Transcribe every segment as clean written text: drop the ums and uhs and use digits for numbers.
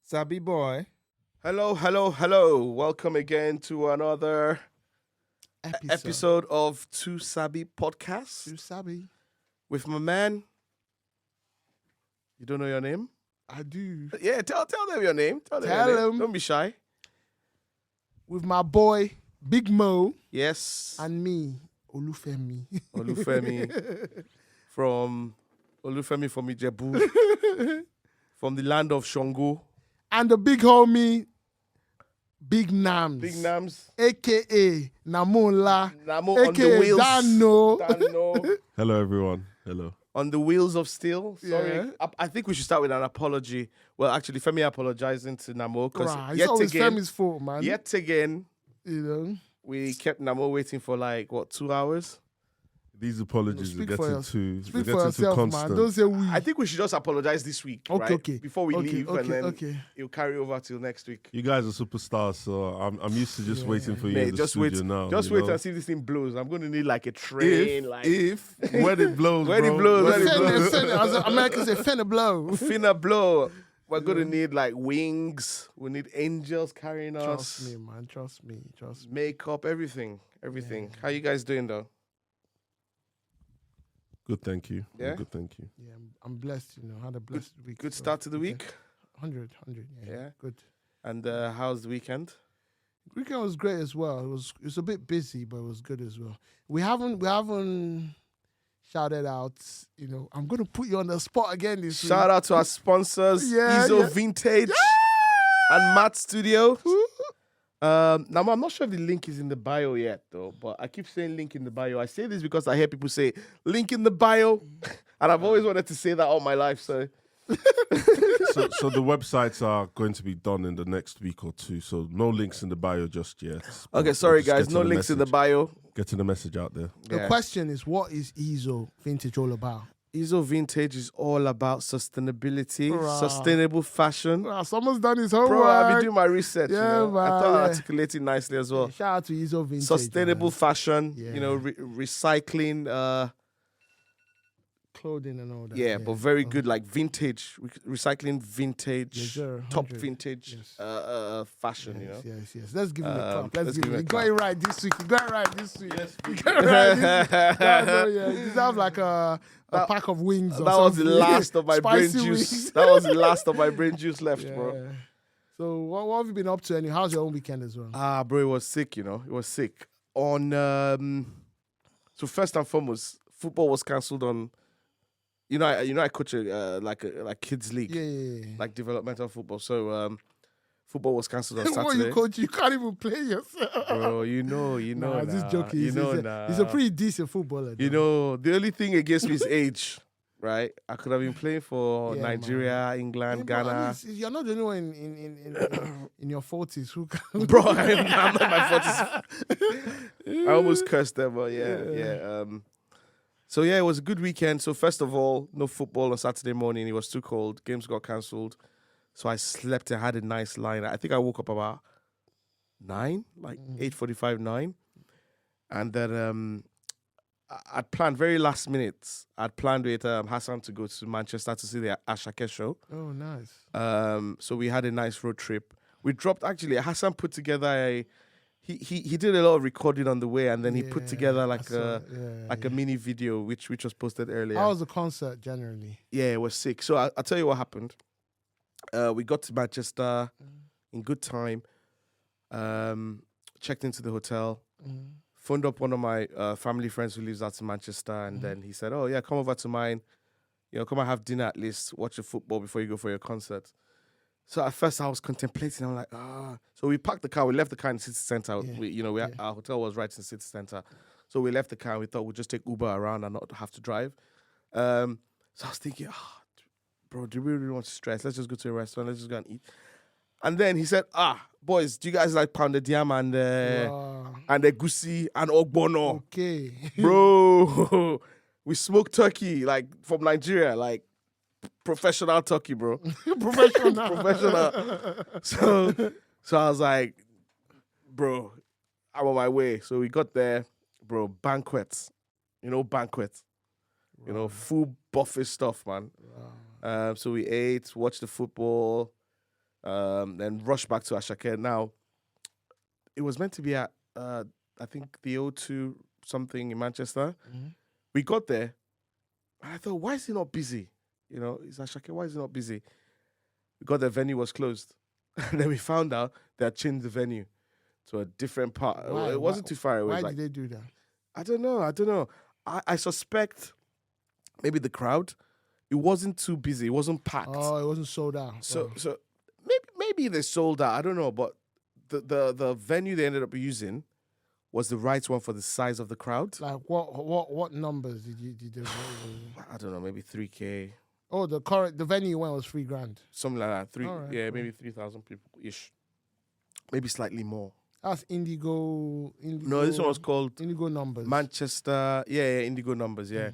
Sabi boy. Hello, hello, hello. Welcome again to another episode of Two Sabi podcast Two Sabi. with my man. You don't know your name? I do. Yeah, tell them your name. Tell them Tell your name. them. Don't be shy. With my boy, Big Mo, Yes. and me, Olufemi. Olufemi from Ijebu, from the land of Shongo. And the big homie, Big Nams. Big Nams. A.K.A. Namunla. Namo on the A.K.A. wheels. Dano. Hello, everyone. Hello. On the wheels of steel. Sorry. Yeah. I think we should start with an apology. Well, actually, Femi apologizing to Namo because It's always again, Femi's fault, man. yet again, You know? we kept Namo waiting for 2 hours? These apologies are Speak for getting too Speak for yourself, constant. man. Don't say we. I think we should just apologize this week, right? Okay. Before we leave, and then Okay. it'll carry over till next week. You guys are superstars, so I'm used to just waiting for you in Mate, the just wait, studio now. just you wait know? and see if this thing blows. I'm going to need a train, if when it blows, When it bro, blows, when when it it blows. As Americans say, finna blow. finna blow. We're going to need wings. We need angels carrying us. Trust me, man. Trust me. Makeup, everything. How you guys doing though? Good, thank you. Yeah? Good, thank you. Yeah, I'm blessed, Had a blessed week. Good so, start to the okay. week. 100, yeah. Yeah. Good. And how's the weekend? Weekend was great as well. It was a bit busy, but it was good as well. We haven't shouted out, I'm gonna put you on the spot again this week. Shout out to our sponsors, Yeah, Izo yeah. Vintage and Matt Studio. Now, I'm not sure if the link is in the bio yet, though, but I keep saying link in the bio. I say this because I hear people say link in the bio, and I've always wanted to say that all my life, so... So the websites are going to be done in the next week or two, so no links in the bio just yet. Okay, But sorry, just guys, getting no the links in the message- bio. Getting the message out there. The question is, what is Izo Vintage all about? Izo Vintage is all about sustainability, Hurrah. sustainable fashion. Someone's done his homework. Bro, I've been doing my research, Yeah, I man, thought I yeah. articulated nicely as well. Shout out to Izo Vintage. Sustainable man. fashion, Yeah. recycling, Clothing and all that. yeah, but very good, vintage, recycling vintage, Yes, sir, top 100. vintage Yes. fashion, Yes. Let's give him a clap. let's Let's give give him him. a You got it right this week. You got it right this week. Yes, you got it right this week. Yeah. You deserve a pack of wings. Or That was the something. last of my brain Spicy juice. wings. That was the last of my brain juice left, bro. Yeah. So what have you been up to? And how's your own weekend as well? Bro, it was sick, It was sick. So first and foremost, football was cancelled on. I coach a kids league, Yeah. like developmental football. So football was cancelled on What Saturday. you coach? You can't even play yourself. Bro, you know. Nah, this now. joke is. He's a pretty decent footballer. though. The only thing against me is age, right? I could have been playing for Yeah, Nigeria, England, Yeah, but Ghana. you're not the only one in your 40s who can. Bro, I'm not in my 40s. I almost cursed them, but yeah. So yeah, it was a good weekend. So first of all, no football on Saturday morning. It was too cold. Games got cancelled. So I slept and had a nice line. I think I woke up about 9, 8:45, 9. And then I'd planned very last minute. I'd planned with Hassan to go to Manchester to see the Ashake show. Oh, nice. So we had a nice road trip. We dropped, actually, Hassan put together he did a lot of recording on the way, and then he put together a mini video which was posted earlier. How was the concert generally? Yeah, it was sick. So I'll tell you what happened. We got to Manchester in good time. Checked into the hotel. Phoned up one of my family friends who lives out in Manchester, and then he said, "Oh yeah, come over to mine. Come and have dinner at least. Watch the football before you go for your concert." So at first I was contemplating. I'm like, So we parked the car. We left the car in the city center. Yeah. Our hotel was right in the city center. So we left the car. And we thought we'd just take Uber around and not have to drive. So I was thinking, bro, do we really want to stress? Let's just go to a restaurant. Let's just go and eat. And then he said, boys, do you guys like pounded yam and egusi and ogbono? Okay. Bro, we smoked turkey, from Nigeria, professional turkey, bro. Professional. So I was like, bro, I'm on my way. So we got there, bro, banquets. Banquets. Full buffet stuff, man. Wow. So we ate, watched the football. then rushed back to Ashake. Now, it was meant to be at, I think, the O2 something in Manchester. We got there, and I thought, why is he not busy? You know, it's Ashake, why is he not busy? We got there, venue was closed. And then we found out they had changed the venue to a different part. Why? It wasn't too far away. Why did they do that? I don't know. I suspect maybe the crowd. It wasn't too busy. It wasn't packed. Oh, it wasn't sold out. So maybe they sold out. I don't know, but the venue they ended up using was the right one for the size of the crowd. Like what numbers did they? I don't know, maybe 3K. Oh, the venue you went was $3,000. Something like that. Alright, cool. cool. Maybe 3,000 people ish. Maybe slightly more. That's Indigo. No, this one was called Indigo Numbers. Manchester. Yeah, Indigo Numbers. Yeah.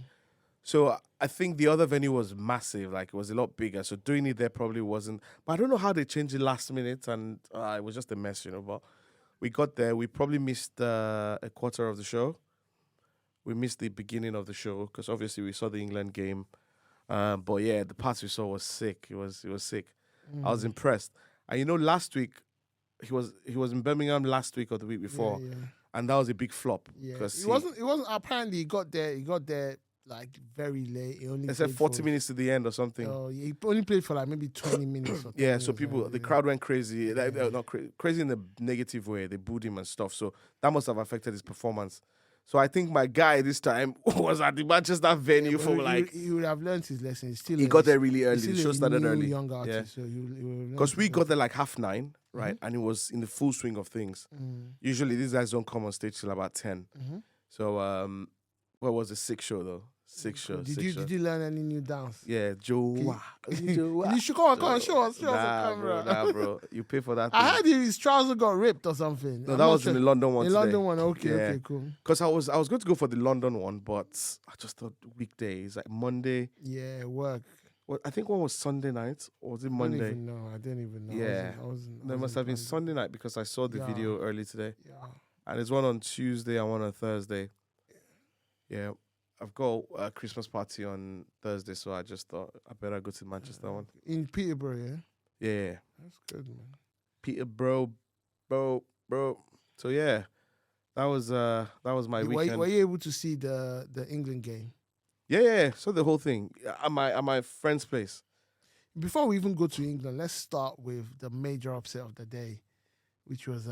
So I think the other venue was massive. Like, it was a lot bigger. So doing it there probably wasn't. But I don't know how they changed it last minute, and it was just a mess, you know. But we got there. We probably missed a quarter of the show. We missed the beginning of the show because obviously we saw the England game. But yeah, the parts we saw was sick. It was sick. I was impressed. And you know, last week he was in Birmingham last week or the week before, and that was a big flop. Yeah, because it wasn't. Apparently, he got there like very late. He only. They said played 40 minutes to the end or something. Oh, he only played for like maybe 20 minutes. Or Yeah, 30 so minutes, the crowd went crazy. Not crazy in the negative way. They booed him and stuff. So that must have affected his performance. So I think my guy this time was at the Manchester venue for like. He would have learned his lesson. He got there really early. The show Still started a early. young artist, Yeah. so Because we got there like 9:30, right? And it was in the full swing of things. Usually these guys don't come on stage till about 10. So what was the 6 show though? 6 show. Did you learn any new dance? Yeah, Joe. You should come on, show us on camera. Nah, bro. You pay for that. I heard his trousers got ripped or something. No, that was in the London one. The today. London one, okay, Yeah. okay, cool. Because I was going to go for the London one, but I just thought weekdays, like Monday. Yeah, work. Well, I think one was Sunday night, or was it Monday? I didn't even know. Yeah. I wasn't There must have been planning. Sunday night because I saw the Yeah. video early today. Yeah. And there's one on Tuesday and one on Thursday. Yeah. I've got a Christmas party on Thursday, so I just thought I better go to the Manchester one. In Peterborough, yeah? Yeah. That's good, man. Peterborough, bro. So yeah, that was my weekend. Were you able to see the England game? Yeah. So the whole thing at my friend's place. Before we even go to England, let's start with the major upset of the day, which was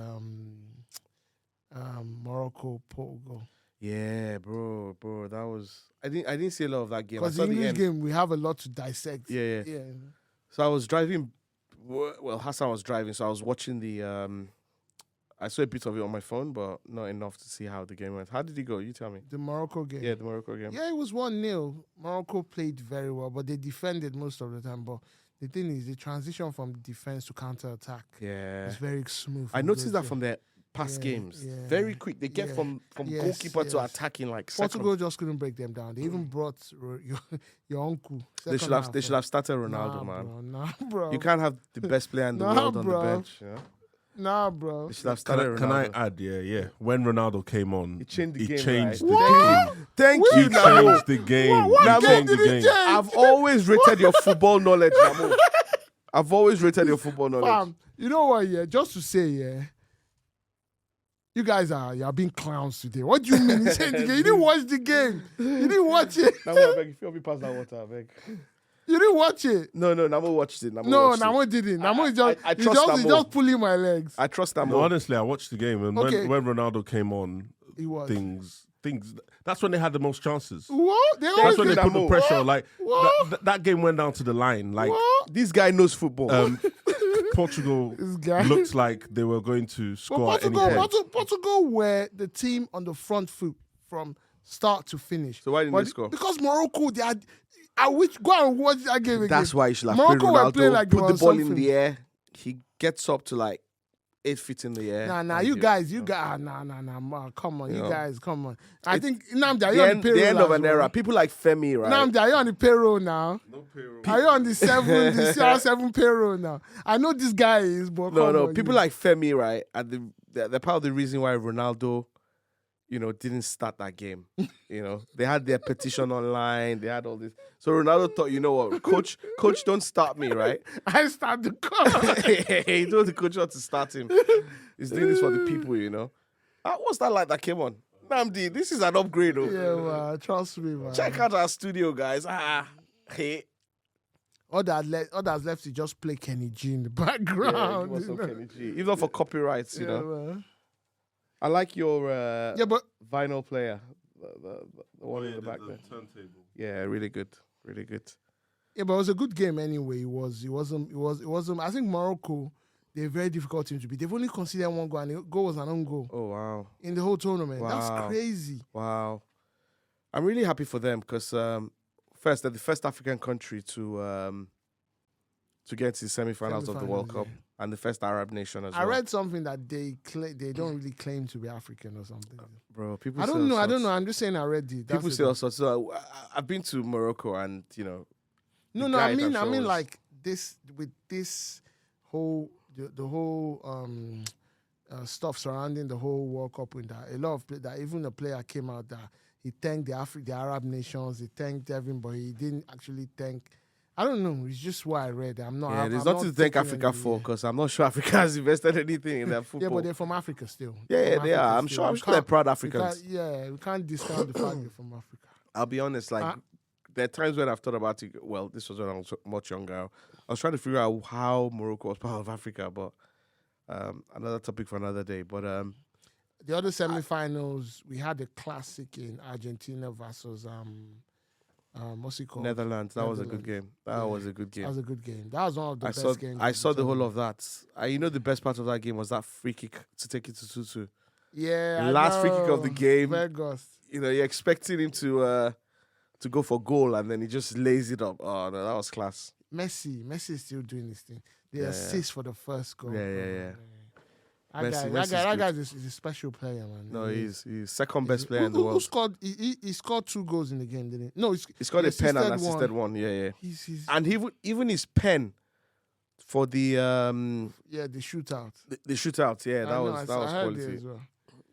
Morocco, Portugal. Yeah, bro, that was. I didn't see a lot of that game. I Because saw the the English end. game, we have a lot to dissect. Yeah. Yeah. So I was driving. Well, Hassan was driving, so I was watching the. I saw a bit of it on my phone, but not enough to see how the game went. How did it go? You tell me. The Morocco game. Yeah, the Morocco game. Yeah, it was 1-0. Morocco played very well, but they defended most of the time. But the thing is, the transition from defense to counter-attack Yeah. is very smooth. I noticed that from their past games. yeah, Very quick. They get yeah. from Yes, goalkeeper to yes. attacking like Portugal seconds. just couldn't break them down. They even brought your uncle. They should have started Ronaldo, man. Bro, nah, bro. You can't have the best player in the Nah, world on bro. the bench. You know? Nah, bro. They should have started Can I Ronaldo. add? Yeah. When Ronaldo came on, He changed the game, changed right? the What? game. Thank He you, Namo. changed the game. What He game changed the did he game. change? I've always rated your football knowledge, Namo. I've always rated your football knowledge. Fam, you know what, yeah? Just to say, yeah, you guys are being clowns today. What do you mean? You didn't watch the game. You didn't watch it. Namo, I beg, if you help me pass that water, I beg. You didn't watch it. No, Namo watched it. No, Namo didn't. Namo is just, I he's trust just, he's Namo. just pulling my legs. I trust Namo. No, honestly, I watched the game, and Okay. when Ronaldo came on, He was. things. That's when they had the most chances. What? They That's always when they get- put the What? pressure. Like What? that game went down to the line. Like What? This guy knows football. Portugal This guy. looked like they were going to But score at any point. Portugal were the team on the front foot from start to finish. So why didn't But they score? Because Morocco, they had. I wish go and watch that game again. That's why you should have Morocco were played playing Ronaldo. like they Put were the ball in something. the air. He gets up to like 8 feet in the air. Nah, and you he- guys, nah, man, come on, you know. guys, come on. I think Nnamdi, are The you on the end, payroll? the end of as an well? era. People like Femi, right? Nnamdi, are you on the payroll now? No payroll. Are you on the CR7 payroll now? I know this guy is, but No, come no. on, People you. like Femi, right? And they're part of the reason why Ronaldo didn't start that game. They had their petition online. They had all this. So Ronaldo thought, you know what, coach, don't start me, right? I start the call. He told the coach not to start him. He's doing this for the people, What's that light that came on? Namdi, this is an upgrade, oh. Yeah, man. Trust me, man. Check out our studio, guys. Hey. All that's left is just play Kenny G in the background. Yeah, Kenny G. Even for copyrights, Man. I like your but vinyl player, the one in the back there. Turntable. Yeah, really good, really good. Yeah, but it was a good game anyway. It wasn't. I think Morocco, they're a very difficult team to beat. They've only conceded one goal, and the goal was an own goal. Oh wow! In the whole tournament, Wow. That's crazy. Wow, I'm really happy for them because first they're the first African country to get to the semi-finals of the World Cup, and the first Arab nation as well. I read something that they don't really claim to be African or something. Bro, people. I don't know. I'm just saying I read it. People say all sorts. So I've been to Morocco, and No. I mean, like this with this whole the whole stuff surrounding the whole World Cup. With that, a lot of that, even a player came out that he thanked the Arab nations. He thanked everybody. He didn't actually thank. I don't know. It's just what I read. I'm not. Yeah, there's I'm nothing not to thank taking Africa any- for because I'm not sure Africa has invested anything in their football. Yeah, but they're from Africa still. Yeah, From they are. Africa I'm still. sure they're proud We Africans. we can't discount the fact they're from Africa. I'll be honest, there are times when I've thought about it. Well, this was when I was much younger. I was trying to figure out how Morocco was part of Africa, but another topic for another day. But The other semi-finals, we had a classic in Argentina versus what's it called? Netherlands, that was a good game. Yeah. That was a good game. That was a good game. That was one of the I best saw games. I of saw the whole tournament. of that. The best part of that game was that free kick to take it to 2-2. Yeah, I Last free kick of the know. game. Vegas. You're expecting him to go for goal, and then he just lays it up. Oh no, that was class. Messi is still doing his thing. The Yeah. assist for the first goal. Yeah. That Messi's guy good. is a special player, man. No, He he's second best is. player in the Who world. scored? He scored 2 goals in the game, didn't he? No, He's got a pen and assisted assisted one. Yeah. He's And even his pen for the the shootout. the shootout. Yeah, I that know, was I heard it quality. as well.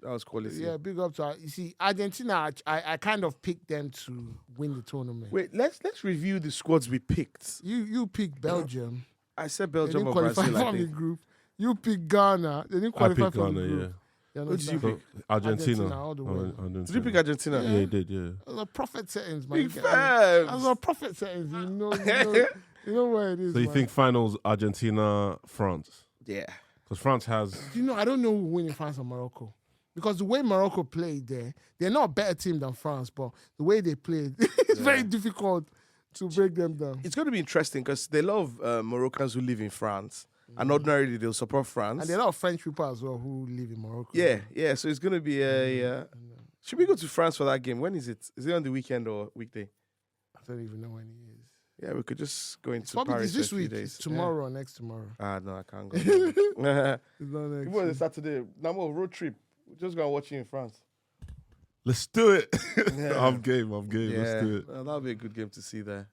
That was quality. Yeah, big up to you see Argentina. I kind of picked them to win the tournament. Wait, let's review the squads we picked. You picked Belgium. I said They Belgium didn't or qualify Brazil. I from the think. group. You picked Ghana. They didn't I qualify picked from Ghana, the group. yeah. You're Who did you not pick? Argentina. all the way. Did you pick Argentina? Yeah, he did, yeah. Those are prophet settings, man. Big Those fans. are prophet settings. You know where it is. So you man. think finals Argentina, France? Yeah. Because France has... I don't know who will win in France or Morocco. Because the way Morocco played there, they're not a better team than France, but the way they played, it's very difficult to break them down. It's going to be interesting because they love Moroccans who live in France. And ordinarily they'll support France. And there are a lot of French people as well who live in Morocco. Yeah. So it's going to be a... Should we go to France for that game? When is it? Is it on the weekend or weekday? I don't even know when it is. Yeah, we could just go into Probably Paris this for a few week, days. it's tomorrow or next tomorrow. No, I can't go. It's not next It was week. Saturday. Now more road trip. We're just going to watch it in France. Let's do it. Yeah. I'm game. Let's do it. That'll be a good game to see there.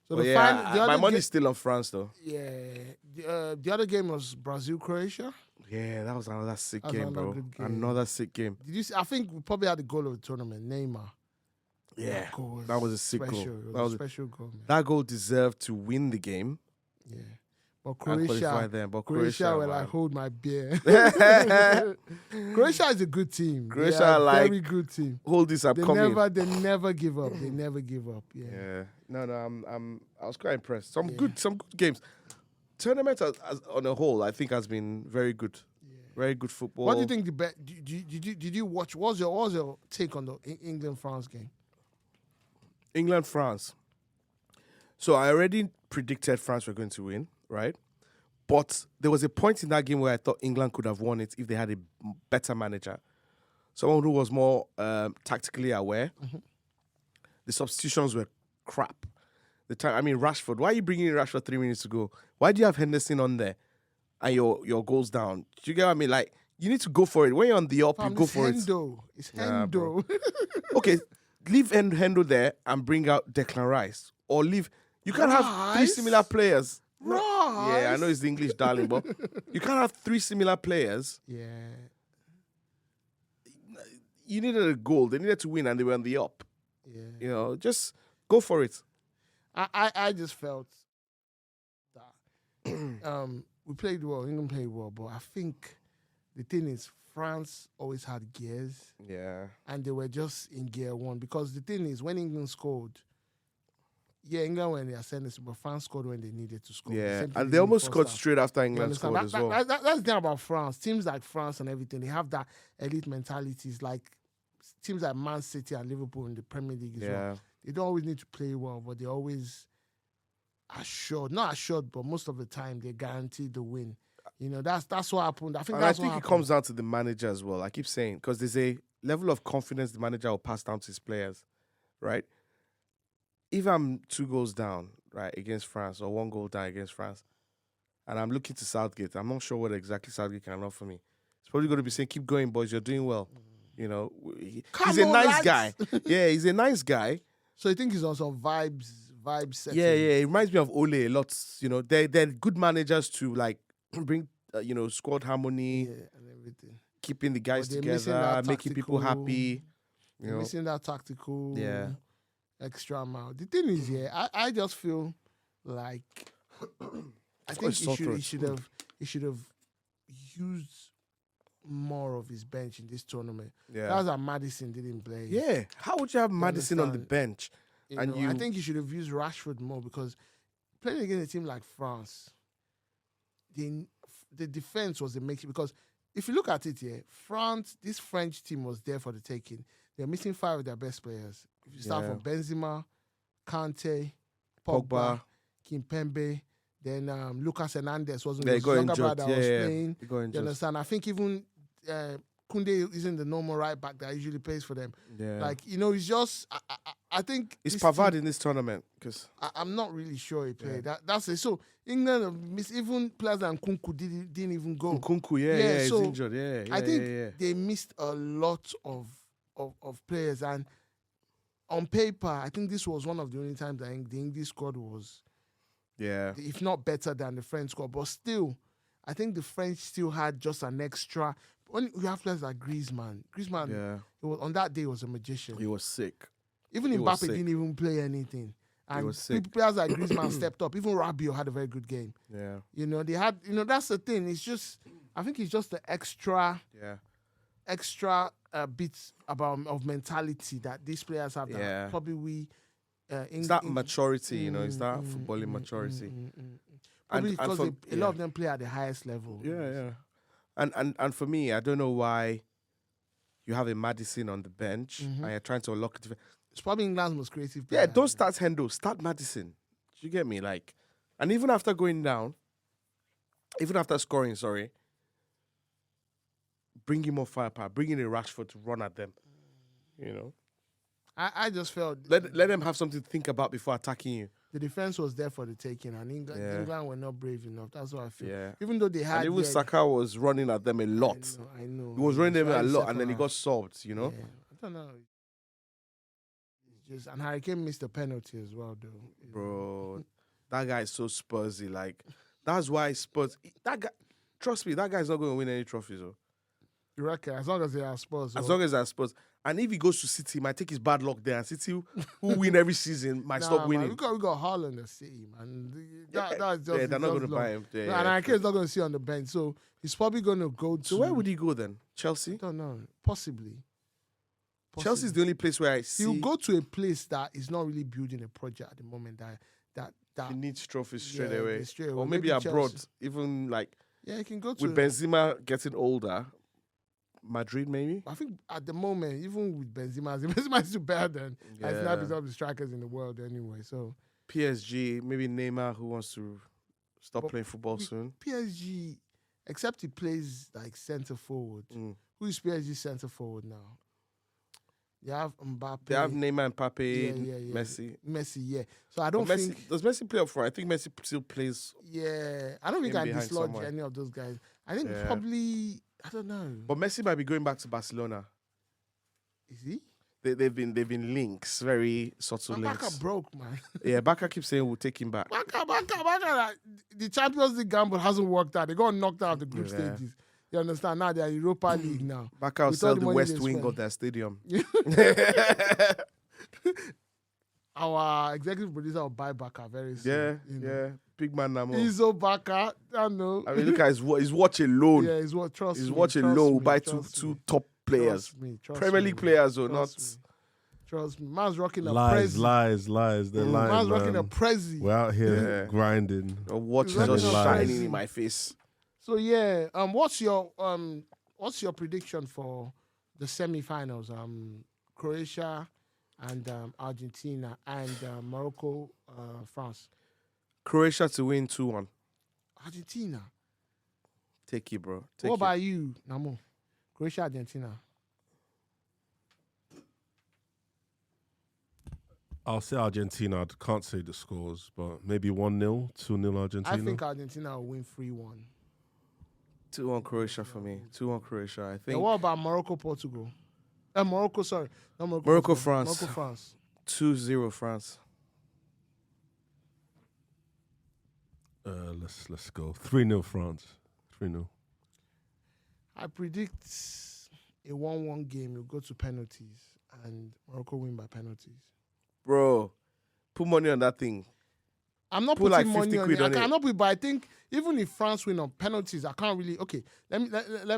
So But the yeah, final, the my other money's still on France though. the other game was Brazil-Croatia. Yeah, that was another sick That was game, another bro. good game. Another sick game. Did you see? I think we probably had the goal of the tournament, Neymar. Yeah, goal that was a sick special. goal. It That was a special goal, man. that goal deserved to win the game Yeah. But and qualify Croatia, them. But Croatia were man. like, hold my beer. Croatia is a good team. Croatia They are a like- very good team. hold this, I'm They coming. never give up. They never give up. Yeah. Yeah, I was quite impressed. Some good games. Tournament as on a whole, I think has been very good. Very good football. What do you think the bet? Did you watch? What was your take on the England France game? England, France. So I already predicted France were going to win, right? But there was a point in that game where I thought England could have won it if they had a better manager. Someone who was more tactically aware. Mm-hmm. The substitutions were crap. Rashford. Why are you bringing in Rashford 3 minutes to go? Why do you have Henderson on there and your goals down? Do you get what I mean? Like, you need to go for it. When you're on the up, you go for it. It's Nah, bro. Hendo. Okay, leave Hendo there and bring out Declan Rice. Or leave... You can't have 3 Rice? similar players. Rice? Yeah, I know it's the English darling, but you can't have 3 similar players. Yeah. you needed a goal. They needed to win, and they were on the up. Yeah. You know, just go for it. I just felt that we played well, England played well, but I think the thing is France always had gears. Yeah. And they were just in gear one. Because the thing is, when England scored, England when they ascended, but France scored when they needed to score. Yeah, and they almost scored straight after England scored as well. That's the thing about France. Teams like France and everything, they have that elite mentality. It's like teams like Man City and Liverpool in the Premier League as well. They don't always need to play well, but they always not assured, but most of the time they guarantee the win. You know, that's what happened. I think it comes down to the manager as well. I keep saying, because there's a level of confidence the manager will pass down to his players, right? If I'm 2 goals down, right, against France, or 1 goal down against France, and I'm looking to Southgate, I'm not sure what exactly Southgate can offer me. He's probably going to be saying, keep going, boys, you're doing well. You know, he's a nice guy. Yeah, he's a nice guy. So you think he's on some vibes setting? Yeah, it reminds me of Ole a lot. You know, they're good managers to, like, bring, squad harmony, and everything. Keeping the guys together, making people happy. They're missing that tactical extra mile. The thing is, I just feel like I think he should have used more of his bench in this tournament. Yeah. That was how Maddison didn't play. Yeah. How would you have Maddison on the bench? I think you should have used Rashford more, because playing against a team like France, the defense was the making. Because if you look at it here, this French team was there for the taking. They're missing 5 of their best players. If you start from Benzema, Kante, Pogba, Kimpembe, then Lucas Hernandez was his younger brother was playing. You understand? I think even Koundé isn't the normal right back that usually plays for them. Yeah. Like, it's just, I think... It's Pavard in this tournament. Because I'm not really sure he played. That's it. So, England missed, even players like Nkunku didn't even go. Nkunku, he's injured. Yeah, I think they missed a lot of players. And on paper, I think this was one of the only times that the English squad was... Yeah. If not better than the French squad. But still, I think the French still had just an extra... When you have players like Griezmann, on that day, was a magician. He was sick. Even Mbappe didn't even play anything. And he was sick. Players like Griezmann stepped up. Even Rabiot had a very good game. Yeah. They had, that's the thing. It's just, I think it's just the extra bits of mentality that these players have that probably we... it's that maturity, it's that footballing maturity. Probably because a lot of them play at the highest level. Yeah. And for me, I don't know why you have a Maddison on the bench and you're trying to unlock it. It's probably England's most creative player. Yeah, don't start Hendo, start Maddison. Do you get me? Like, and even after going down, even after scoring, bring in more firepower, bring in a Rashford to run at them. I just felt... Let them have something to think about before attacking you. The defense was there for the taking, and England were not brave enough. That's what I feel. Yeah. Even though they had... And even Saka was running at them a lot. I know. He was running them a lot, and then he got solved, Yeah. I don't know. It's just... And Harry Kane missed a penalty as well, though. Bro, that guy is so Spursy. Like, that's why Spurs... That guy... Trust me, that guy's not going to win any trophies, though. You reckon? As long as they are Spurs. As long as they are Spurs. And if he goes to City, he might take his bad luck there. And City, who win every season, might stop winning. Man, we got Haaland at City, man. That's just, they're not going to buy him. And Harry Kane's not going to see on the bench. So he's probably going to go to... So where would he go then? Chelsea? I don't know. Possibly. Chelsea's the only place where I see... He'll go to a place that is not really building a project at the moment. That he needs trophies straight away. Or maybe abroad. Chelsea. Even like... Yeah, he can go to... With Benzema getting older... Madrid, maybe? I think at the moment, even with Benzema is still better than Arsenal is of the strikers in the world anyway. So PSG, maybe Neymar, who wants to stop playing football soon. PSG, except he plays like centre forward. Who is PSG centre forward now? They have Mbappe. They have Neymar, Mbappe, Messi. Messi, yeah. So I don't think... Does Messi play up front? I think Messi still plays... Yeah. I don't think I dislodge any of those guys. I think probably... I don't know. But Messi might be going back to Barcelona. Is he? They've been links, very subtle links. Barca broke, man. Yeah, Barca keeps saying we'll take him back. Barca. The Champions League gamble hasn't worked out. They got knocked out of the group stages. You understand? Now they are Europa League now. Barca will With sell all the the money west they wing spend. of their stadium. Our executive producer will buy Barca very soon. Yeah, you know. yeah. Big man Namo. Izo Barca, I know. I mean, look at his watch alone. Yeah, he's what trust His me. watch trust alone will me, buy trust two me, top players. Trust me, trust Premier me, League players, or not. trust me. Trust me. Man's rocking a Lies, Prezi. lies. They're lying, Man's rocking a man. Prezi. We're out here Yeah. grinding. Your watch is He's just rocking a shining Prezi. in my face. So yeah, what's your prediction for the semi-finals? Croatia and Argentina and Morocco, France. Croatia to win 2-1. Argentina. Take it, bro. What about you, Namo? Croatia, Argentina. I'll say Argentina. I can't say the scores, but maybe 1-0, 2-0 Argentina. I think Argentina will win 3-1. 2-1 Croatia for me. 2-1 Croatia. I think. And what about Morocco, Portugal? Morocco, sorry. Not Morocco, Morocco, Portugal. France. Morocco, France. 2-0 France. Let's go 3-0 France. 3-0. I predict a 1-1 game will go to penalties and Morocco win by penalties. Bro, put money on that thing. I'm not Put putting like 50 money on quid it. I on it. cannot put, but I think even if France win on penalties, I can't really. Okay, let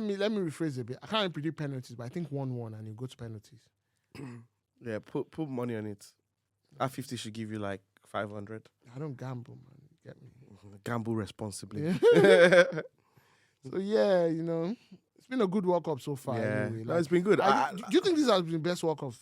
me rephrase a bit. I can't really predict penalties, but I think 1-1 and you go to penalties. Yeah, put money on it. That 50 should give you like 500. I don't gamble, man. You get me? Gamble responsibly. Yeah. So yeah, it's been a good World Cup so far. Yeah, Anyway. no, it's been good. Do you think this has been the best World Cup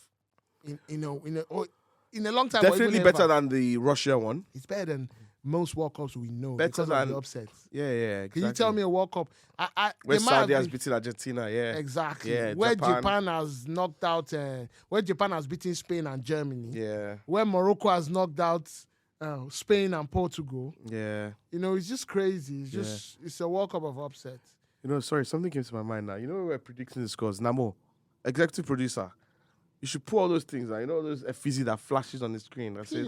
in a long time? or Definitely even better ever? than the Russia one. It's better than most World Cups we know Better because of than- the upsets. Yeah, Can exactly. you tell me a World Cup? where they might have Saudi has been- beaten Argentina? Yeah, Exactly. Yeah, Where Japan. Japan has knocked out, where Japan has beaten Spain and Germany. yeah, Where Morocco has knocked out Spain and Portugal. yeah. It's just crazy. It's a World Cup of upsets. Sorry, something came to my mind now. We're predicting the scores. Namo, executive producer, you should put all those things. Those FZ that flashes on the screen. That's it.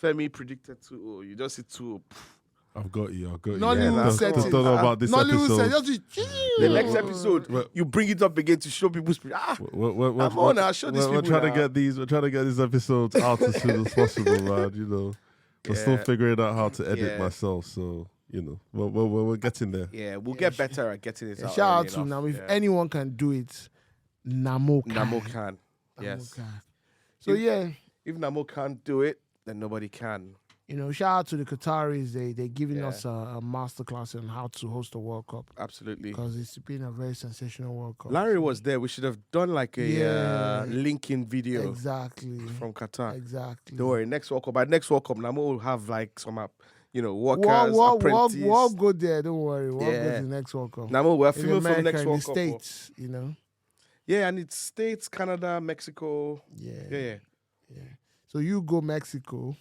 Femi predicted 2-0. You just see 2-0. I've got you. Nollywood nah, set come Just it. don't know about this Nollywood episode. said, just The next episode, Well- you bring it up again to show people. We're Come on now, show these we're people trying now. to get these. We're trying to get these episodes out as soon as possible, man. We're still Yeah. figuring out how to edit Yeah. myself, so we're getting there. Yeah, we'll get better at getting it out. shout out early to enough. Namo. If Yeah. anyone can do it, Namo can. Namo can. Namo Yes. can. So yeah, If Namo can't do it, then nobody can. shout out to the Qataris. They're giving Yeah. us a masterclass on how to host a World Cup Absolutely. because it's been a very sensational World Cup. Larry was there. We should have done like a Yeah. linking video Exactly. from Qatar. Exactly. Don't worry. Next World Cup. By next World Cup, Namo will have like some, workers, We'll apprentices. go there. Don't worry. We'll go Yeah. to the next World Cup. Namo, we're In filming for the America, next in the World Cup. States, Yeah, and it's States, Canada, Mexico. Yeah. Yeah. So you go Mexico.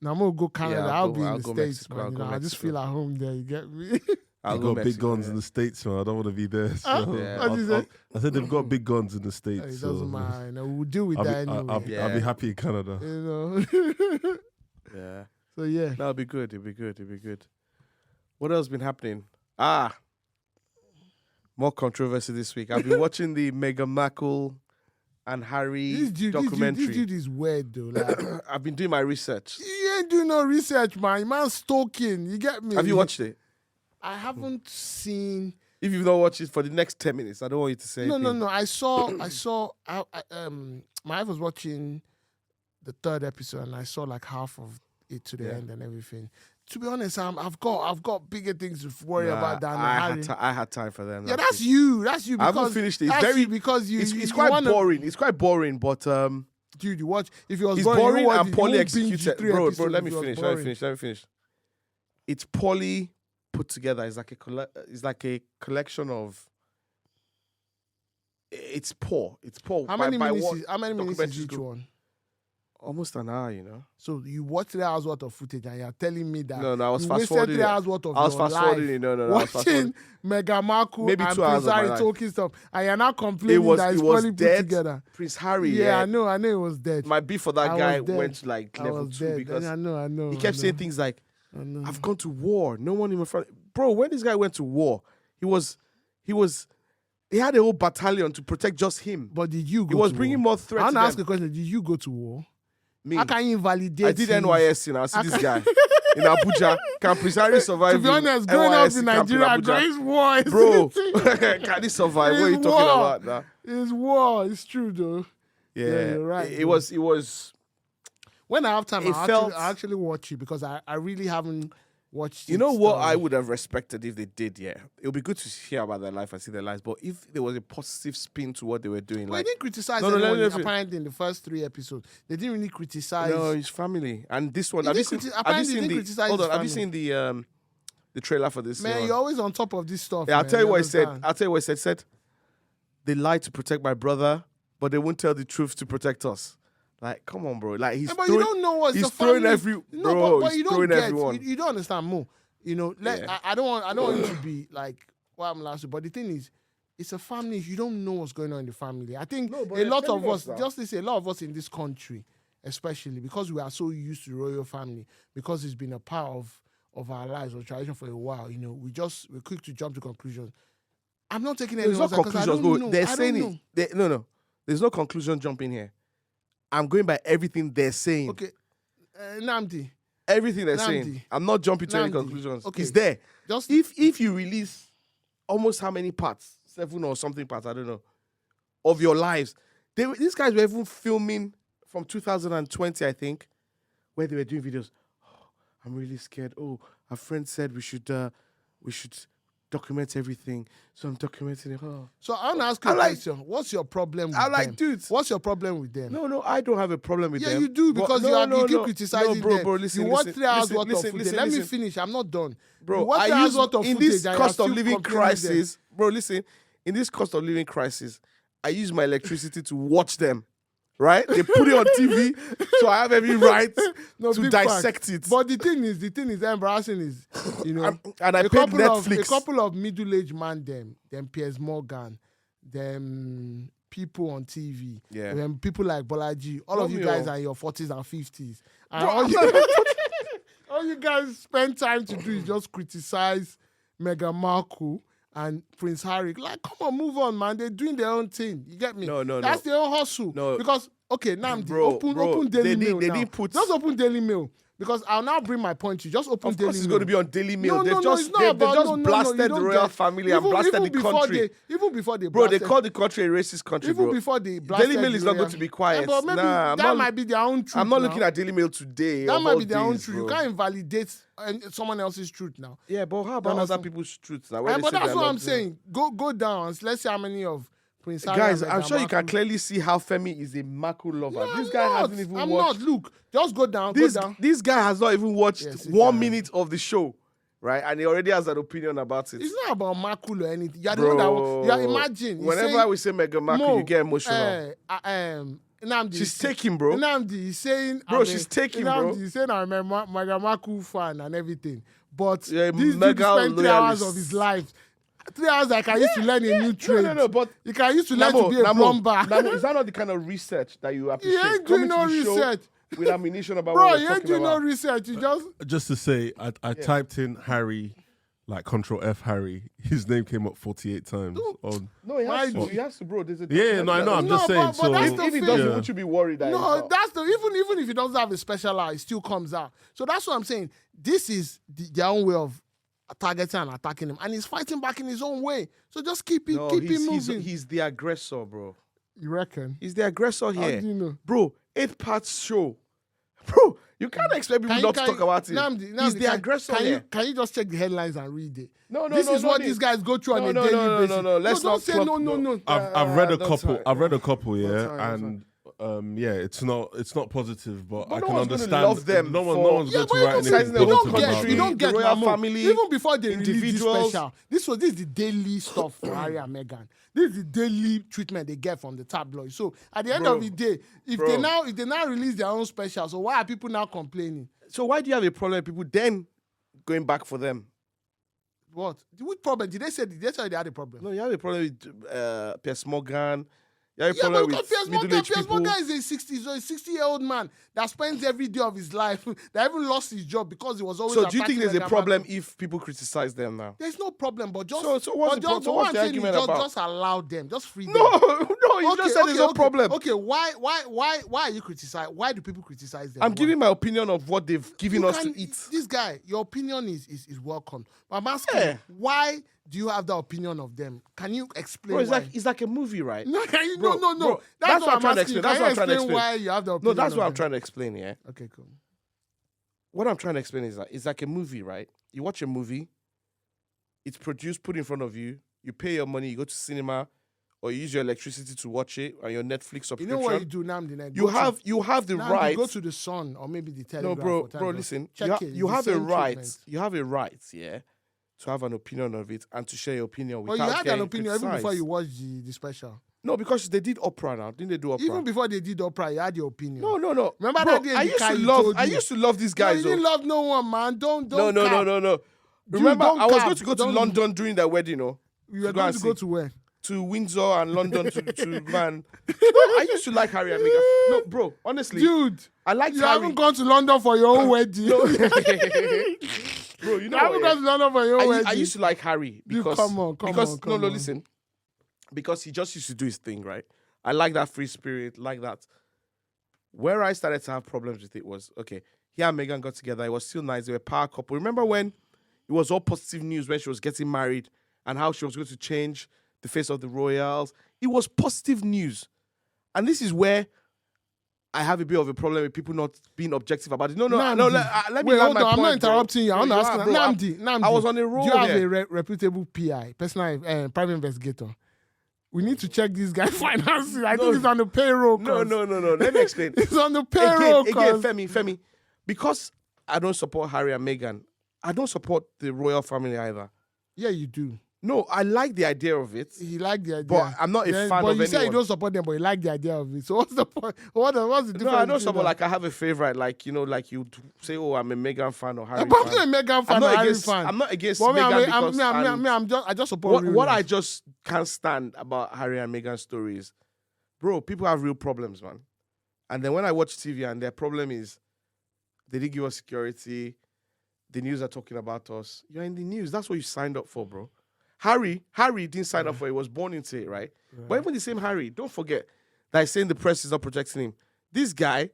Now I'm gonna go Canada. Yeah, I'll I'll be go- in I'll the go States, Mexico, man. I'll go I just Mexico. feel at home there. You get me? I'll They've go got big Mexico, guns yeah. in the States, man. I don't want to be there. Huh? So Yeah. What did you say? I said they've got big guns in the States. It so doesn't matter. We'll deal with I'll that be, anyway. I'll be Yeah. happy in Canada. Yeah. So yeah. No, it'd be good. It'd be good. What else been happening? More controversy this week. I've been watching the Meghan Markle and Harry documentary. This dude is weird though. Like, I've been doing my research. you ain't doing no research, man. Man stalking. You get me? Have you watched it? I haven't seen. If you've not watched it for the next 10 minutes, I don't want you to say No. anything. I saw. My wife was watching the third episode, and I saw like half of it to the Yeah. end and everything. To be honest, I've got bigger things to worry Nah, about than I Harry. had time for them. Yeah, last that's week. you. That's you. I Because haven't finished it. It's that's very you because you. It's you quite wanna, boring. It's quite boring, but Dude, you watch. If it was it's boring, boring you watch and it, you poorly won't binge executed. 3 Bro, episodes let if me it was finish. boring. Let me finish. It's poorly put together. It's like a collection of. It's poor. It's poor. How many minutes? what How many minutes is documentaries each go- one? Almost an hour, So you watch 3 hours worth of footage, and you're telling me that No, I was you fast wasted forwarding 3 it. hours worth of I was your fast life forwarding it. No, I was fast watching Meghan Markle Maybe and 2 hours Prince of my Harry life. talking stuff, and you're not complaining that it's It was poorly put dead. together. Prince Harry. Yeah, I know it was dead. My beef for that I guy was dead. went to like I level was 2 dead. because I know. he kept saying things like, I know. "I've gone to war. No one in my front." Bro, when this guy went to war, he was He had a whole battalion to protect just him. But did you go He was to bringing war? more threats I want to to ask them. a question. Did you go to war? Me. How can you invalidate I did his- NYSC now. I see this guy in Abuja. Can precisely survive To be honest, growing up in Nigeria, going war is Bro, can he survive? What are you It's talking war. about now? It's war. It's true though. Yeah, you're right, It bro. was. When I have time, It I felt- actually watch it because I really haven't watched. You it, know what I would have respected if they did, yeah? It would be good to hear about their life and see their lives. But if there was a positive spin to what they were doing, But like, they didn't criticize No, no, anyone. let me- Apparently, in the first 3 episodes, they didn't really criticize. no, his family. And this one, He have you didn't seen, criti- have you apparently he seen didn't the, criticize hold his on, have you family. seen the trailer for this? Man, one? you're always on top of this stuff. Yeah, I'll man, tell you what he said. understand? I'll tell you what he said. He said, they lied to protect my brother, but they won't tell the truth to protect us. Like, come on, bro. Like, he's Yeah, but throwing, you don't know what's he's the throwing family. bro, but he's you don't throwing get. everyone. You don't understand, Mo. You know, Yeah. I don't want you to be like what I'm last. But the thing is, it's a family. You don't know what's going on in the family. I think No, but a they're lot telling of us us, now. just to say, a lot of us in this country, especially because we are so used to the royal family, because it's been a part of our lives or tradition for a while. You know, we're quick to jump to conclusions. I'm not taking any There's no because I conclusions, don't bro. know. They're I don't saying know. it. No. There's no conclusion jumping here. I'm going by everything they're saying. Okay, Namdi, Everything they're Nnamdi. saying. I'm not jumping to any Nnamdi. conclusions. Okay. It's there. just If you release almost how many parts, 7 or something parts, I don't know, of your lives, these guys were even filming from 2020, I think, where they were doing videos. Oh, I'm really scared. Oh, a friend said we should document everything, so I'm documenting it. Oh. So I want to ask you a I'm like- question. What's your problem with I'm like, them? dude. What's your problem with them? No, I don't have a problem with Yeah, them. you do But because you keep criticizing bro, them. Bro, listen, you watch listen, 3 hours listen, worth listen, of footage. listen, Let me listen. finish. I'm not done. Bro, you watch I 3 hours use worth of in footage this and cost you're of still living complaining them. crisis, bro. Listen, in this cost of living crisis, I use my electricity to watch them. Right? They put it on TV, so I have every right No, to big dissect fact. it. But the thing is embarrassing is, you know, And I a paid couple Netflix. a couple of middle-aged man, them Piers Morgan, them people on TV, Yeah. them people like Bolaji. All of you Romeo. guys are in your 40s and 50s. And Bro, all you guys spend time to do is just criticize Meghan Markle and Prince Harry. Like, come on, move on, man. They're doing their own thing. You get me? No. That's their own hustle. No. Because, okay, Namdi, Bro, open Daily they Mail didn't now. put- Just open Daily Mail. Because I'll now bring my point to you. Just open Of Daily course, it's Mail. going to be on Daily Mail. No, they've no, just, it's not they've about, just no, blasted you the don't royal get- family and blasted the country. Even before they Bro, blasted, they call the country a racist country, even bro. before they blasted Daily Mail is the not royal- going to be quiet. Yeah, but maybe Nah, I'm that not- might be their own truth. I'm not now. looking at Daily Mail today. That of might all be their own days, truth. bro. You can't invalidate someone else's truth now. Yeah, but how about other understand? people's truths now? where And they but say that's they're what not I'm doing- saying. Go down. And let's see how many of Prince Harry Guys, and I'm Meghan sure you can Markle- clearly see how Femi is a Markle lover. No, This I'm guy not. hasn't even I'm watched. not. Look, just go down. This Go down. this guy has not even watched Yes, 1 can. minute of the show, right? And he already has an opinion about it. It's not about Markle or anything. You're the Bro, one that. Imagine. he's whenever saying, we say Meghan Markle, Mo, you get emotional. Nnamdi, She's taking, bro. Nnamdi is saying, Bro, she's taking, bro. Nnamdi is saying I'm a Meghan Markle fan and everything. But Yeah, this dude mega spent 3 hours loyalist. of his life. 3 hours like I used to learn a new trade. No, but You can used to learn to be a plumber. Namo, is that not the kind of research that you He appreciate? ain't doing Coming to no the show research. with ammunition about Bro, what you we're ain't talking doing no about. research. You just Just to say, I typed in Harry, like Control F Harry. His name came up 48 times. On No, he Why has to. do- He has to, bro. There's a Yeah, no, I know. I'm No, just saying. but So that's If, the if he thing. doesn't, Yeah. won't you be worried that he's no. not? That's the even if he doesn't have a special eye, it still comes out. So that's what I'm saying. This is their own way of targeting and attacking him, and he's fighting back in his own way. So just keep it moving. He's the aggressor, bro. You reckon? He's the aggressor How here. do you know? Bro, 8 parts show. Bro, you can't expect people not to talk about it. Nnamdi, He's the aggressor can here. can you just check the headlines and read it? No, This is what these guys go through on a daily basis. No. Let's don't not say clump- no. I've read a that's couple. fine. I've read a couple, yeah, fine, that's and yeah, it's not positive, but But I no can one's gonna understand. love them no for- one's Yeah, going but to write even anything the you whole don't positive get, about country, you it. don't get the royal Namo. family, Even before they release this individuals. special, this is the daily stuff for Harry and Meghan. This is the daily treatment they get from the tabloids. So at the end Bro, of the day, if bro. they now release their own special, so why are people now complaining? So why do you have a problem with people then going back for them? What? Which problem? Did they say they had a problem? No, you have a problem with Piers Morgan. You have a problem with middle-aged Piers people. Morgan is a 60-year-old man that spends every day of his life that even lost his job because he was always. So do you think there's a Meghan problem Markle. if people criticize them now? There's no problem, but just So what's the argument about? Just allow them, just free them. No, you just said there's no problem. Okay, why are you criticizing? Why do people criticize them? I'm giving my opinion of what they've given us to eat. This guy, your opinion is welcome. But I'm asking, why do you have the opinion of them? Can you explain? Bro, why? it's like a movie, right? No. Bro, That's what I'm trying to asking. explain. That's what I'm trying to explain. Why you have the No, opinion? that's what I'm them? trying to explain, yeah? Okay, cool. What I'm trying to explain is that it's like a movie, right? You watch a movie, it's produced, put in front of you, you pay your money, you go to cinema, or you use your electricity to watch it, or your Netflix subscription. You know what you do, Namdi? You have the right. Go to the Sun or maybe the Telegraph. No, bro, listen. You have a right. You have a right, yeah, to have an opinion of it and to share your opinion Well, without you had an getting opinion even criticized. before you watched the special. No, because they did opera now. Didn't they do opera? Even before they did opera, you had your opinion. No. Remember Bro, that day in the car you told I me? used to love these guys. No, you didn't love no one, man. Don't. No. Dude, Remember, don't I was cap. going to go to Don't- London during their wedding, You were go going and to go see. to where? to Windsor and London to man. No, I used to like Harry and Meghan. No, bro, honestly, Dude, I liked you Harry. haven't gone to London for your own wedding. No. Bro, you know You haven't what, gone to London for your own wedding. I used to like Harry Dude, because come on. no, listen, because he just used to do his thing, right? I like that free spirit, like that. Where I started to have problems with it was, okay, he and Meghan got together. It was still nice. They were a power couple. Remember when it was all positive news when she was getting married and how she was going to change the face of the royals? It was positive news. And this is where I have a bit of a problem with people not being objective about it. No, let me Wait, land hold my on. I'm point, not interrupting you. I want to ask Bro, Namdi. I was on a roll Do you have here. a reputable PI, personal private investigator? We need to check this guy's finances. I think he's on the payroll. No. Let me explain. He's on the payroll. Again, Femi. Because I don't support Harry and Meghan, I don't support the royal family either. Yeah, you do. No, I like the idea of it. He liked the idea. But I'm not a fan of But you anyone. said you don't support them, but you like the idea of it. So what's the point? What's the difference? No, I don't between support, them? like, I have a favorite, like, you know, like you say, oh, I'm a Meghan fan or Harry But I'm fan. not a Meghan fan I'm or not Harry against, fan. I'm not against But Meghan because... I just support what I realness. just can't stand about Harry and Meghan's stories, bro, people have real problems, man. And then when I watch TV and their problem is they didn't give us security, the news are talking about us. You're in the news. That's what you signed up for, bro. Harry didn't sign up for it. He was born into it, right? But even the same Harry, don't forget that he's saying the press is not protecting him. This guy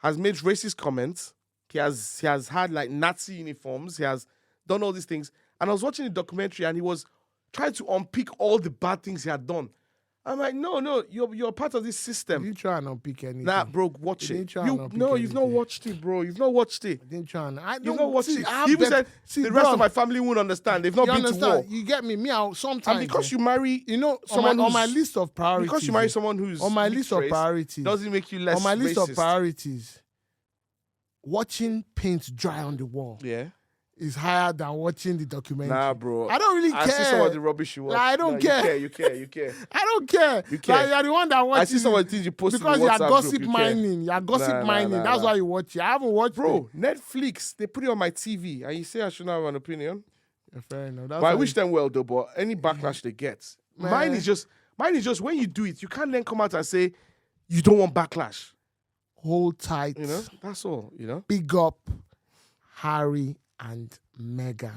has made racist comments. He has had like Nazi uniforms. He has done all these things. And I was watching the documentary and he was trying to unpick all the bad things he had done. I'm like, no, you're part of this system. You didn't try and unpick anything. Nah, bro, watch You it. didn't try and unpick You've not anything. watched it, bro. You've not watched it. I didn't try and... You've not watched it. He even said the rest bro, of my family won't understand. They've not you been understand? to war. You get me? Me out sometimes. And because you marry, you know, someone on my who's- list of priorities. because you marry someone who's on my mixed list of race, priorities. doesn't make you less on my list racist. of priorities, watching paint dry on the wall Yeah. is higher than watching the documentary. Nah, bro. I don't really I care. see some of the rubbish you watch. Like, I don't No, care. You care. I don't care. You care. Like, you're the one that watches. I see some of the things you post because in the you're WhatsApp gossip group, you care. mining. You're gossip Nah, mining. That's nah. why you watch it. I haven't watched Bro, it. Netflix, they put it on my TV and you say I shouldn't have an opinion. Yeah, fair enough. But I wish them well though, but any backlash they get. Man. Mine is just when you do it, you can't then come out and say you don't want backlash. Hold tight. You know? That's all, you know? Big up Harry and Meghan.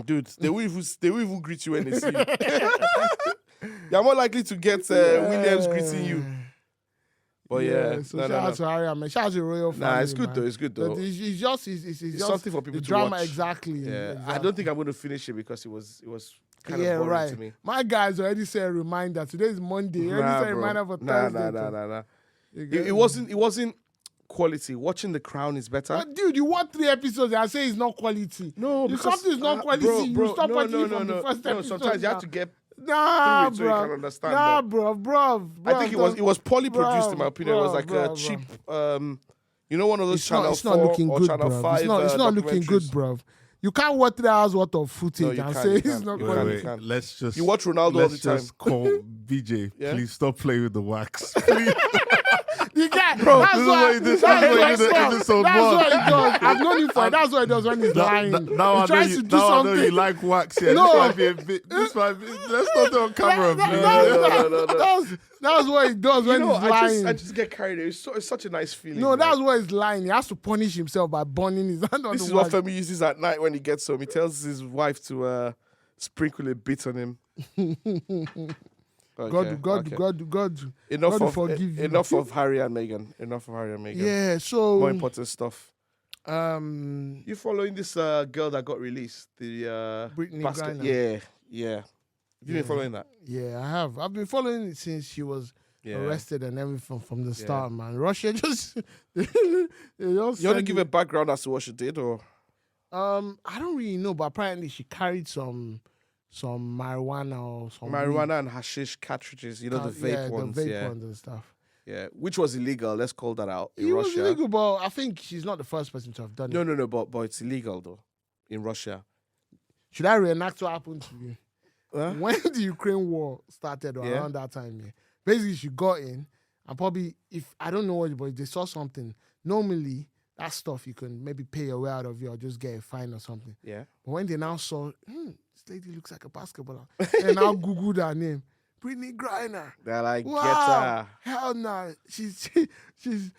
Dude, they will even greet you when they see you. You're more likely to get Williams greeting you. But yeah, So no, shout out to Harry and Meghan. Shout out to the royal family. Nah, it's good man. though. It's good though. But it's just something for people the to drama, watch. exactly. Yeah, exactly. I don't think I'm going to finish it because it was kind Yeah, of boring right. to me. My guys already said a reminder. Today is Monday. He already said a reminder for Thursday. Nah. You get It wasn't quality. Watching The Crown is better. But dude, you watch 3 episodes and I say it's not quality. No, If because something is not quality, you stop watching it from the first episode. Sometimes you have to get. Nah, through it so you bro. can understand, Nah, bro. I think it was poorly produced in my opinion. It was like bro. a cheap. You know, one of those It's Channel not 4 looking or good, Channel bro. 5. It's not looking good, documentaries. bro. You can't watch 3 hours worth of footage you and can't, say you it's can't. not You quality. can't, you can't. Let's just You watch Ronaldo all let's the time. just call BJ. Yeah? Please stop playing with the wax. Please. The guy, Bro, that's this is why. what he did. That's That's what he why. did in That's episode what one. he does. I've known him for it. That's what he does when he's lying. Now he I tries know to you. do Now I know something. you like wax. Yeah, No. this might be a bit. This might be. Let's not do it on camera, please. That's what he does when he's lying. I just get carried away. It's such a nice feeling. No, man. that's why he's lying. He has to punish himself by burning his hand on This the is what wax. Femi uses at night when he gets home. He tells his wife to sprinkle a bit on him. Okay, God. Enough God of forgive you. enough of Harry and Meghan. Yeah, so More important stuff. um, You following this girl that got released? The Britney basket. Griner. Yeah. Have you been following that? Yeah, I have. I've been following it since she was Yeah. arrested and everything from the start, man. Russia just they just You want to send give it- a background as to what she did, or I don't really know, but apparently she carried some marijuana or some marijuana and hashish cartridges? You know, the vape ones. the vape Yeah, ones and stuff. yeah. Which was illegal. Let's call that out in It was Russia. illegal, but I think she's not the first person to have done it. No, but it's illegal though in Russia. Should I reenact what happened to you? Huh? When the Ukraine war started, or Yeah. around that time, yeah. Basically, she got in, and probably, if I don't know what, but if they saw something, normally that stuff you can maybe pay your way out of it or just get a fine or something. Yeah. But when they now saw, this lady looks like a basketballer, and now Googled her name, Britney Griner. They're like, Wow, get her. hell no, she's.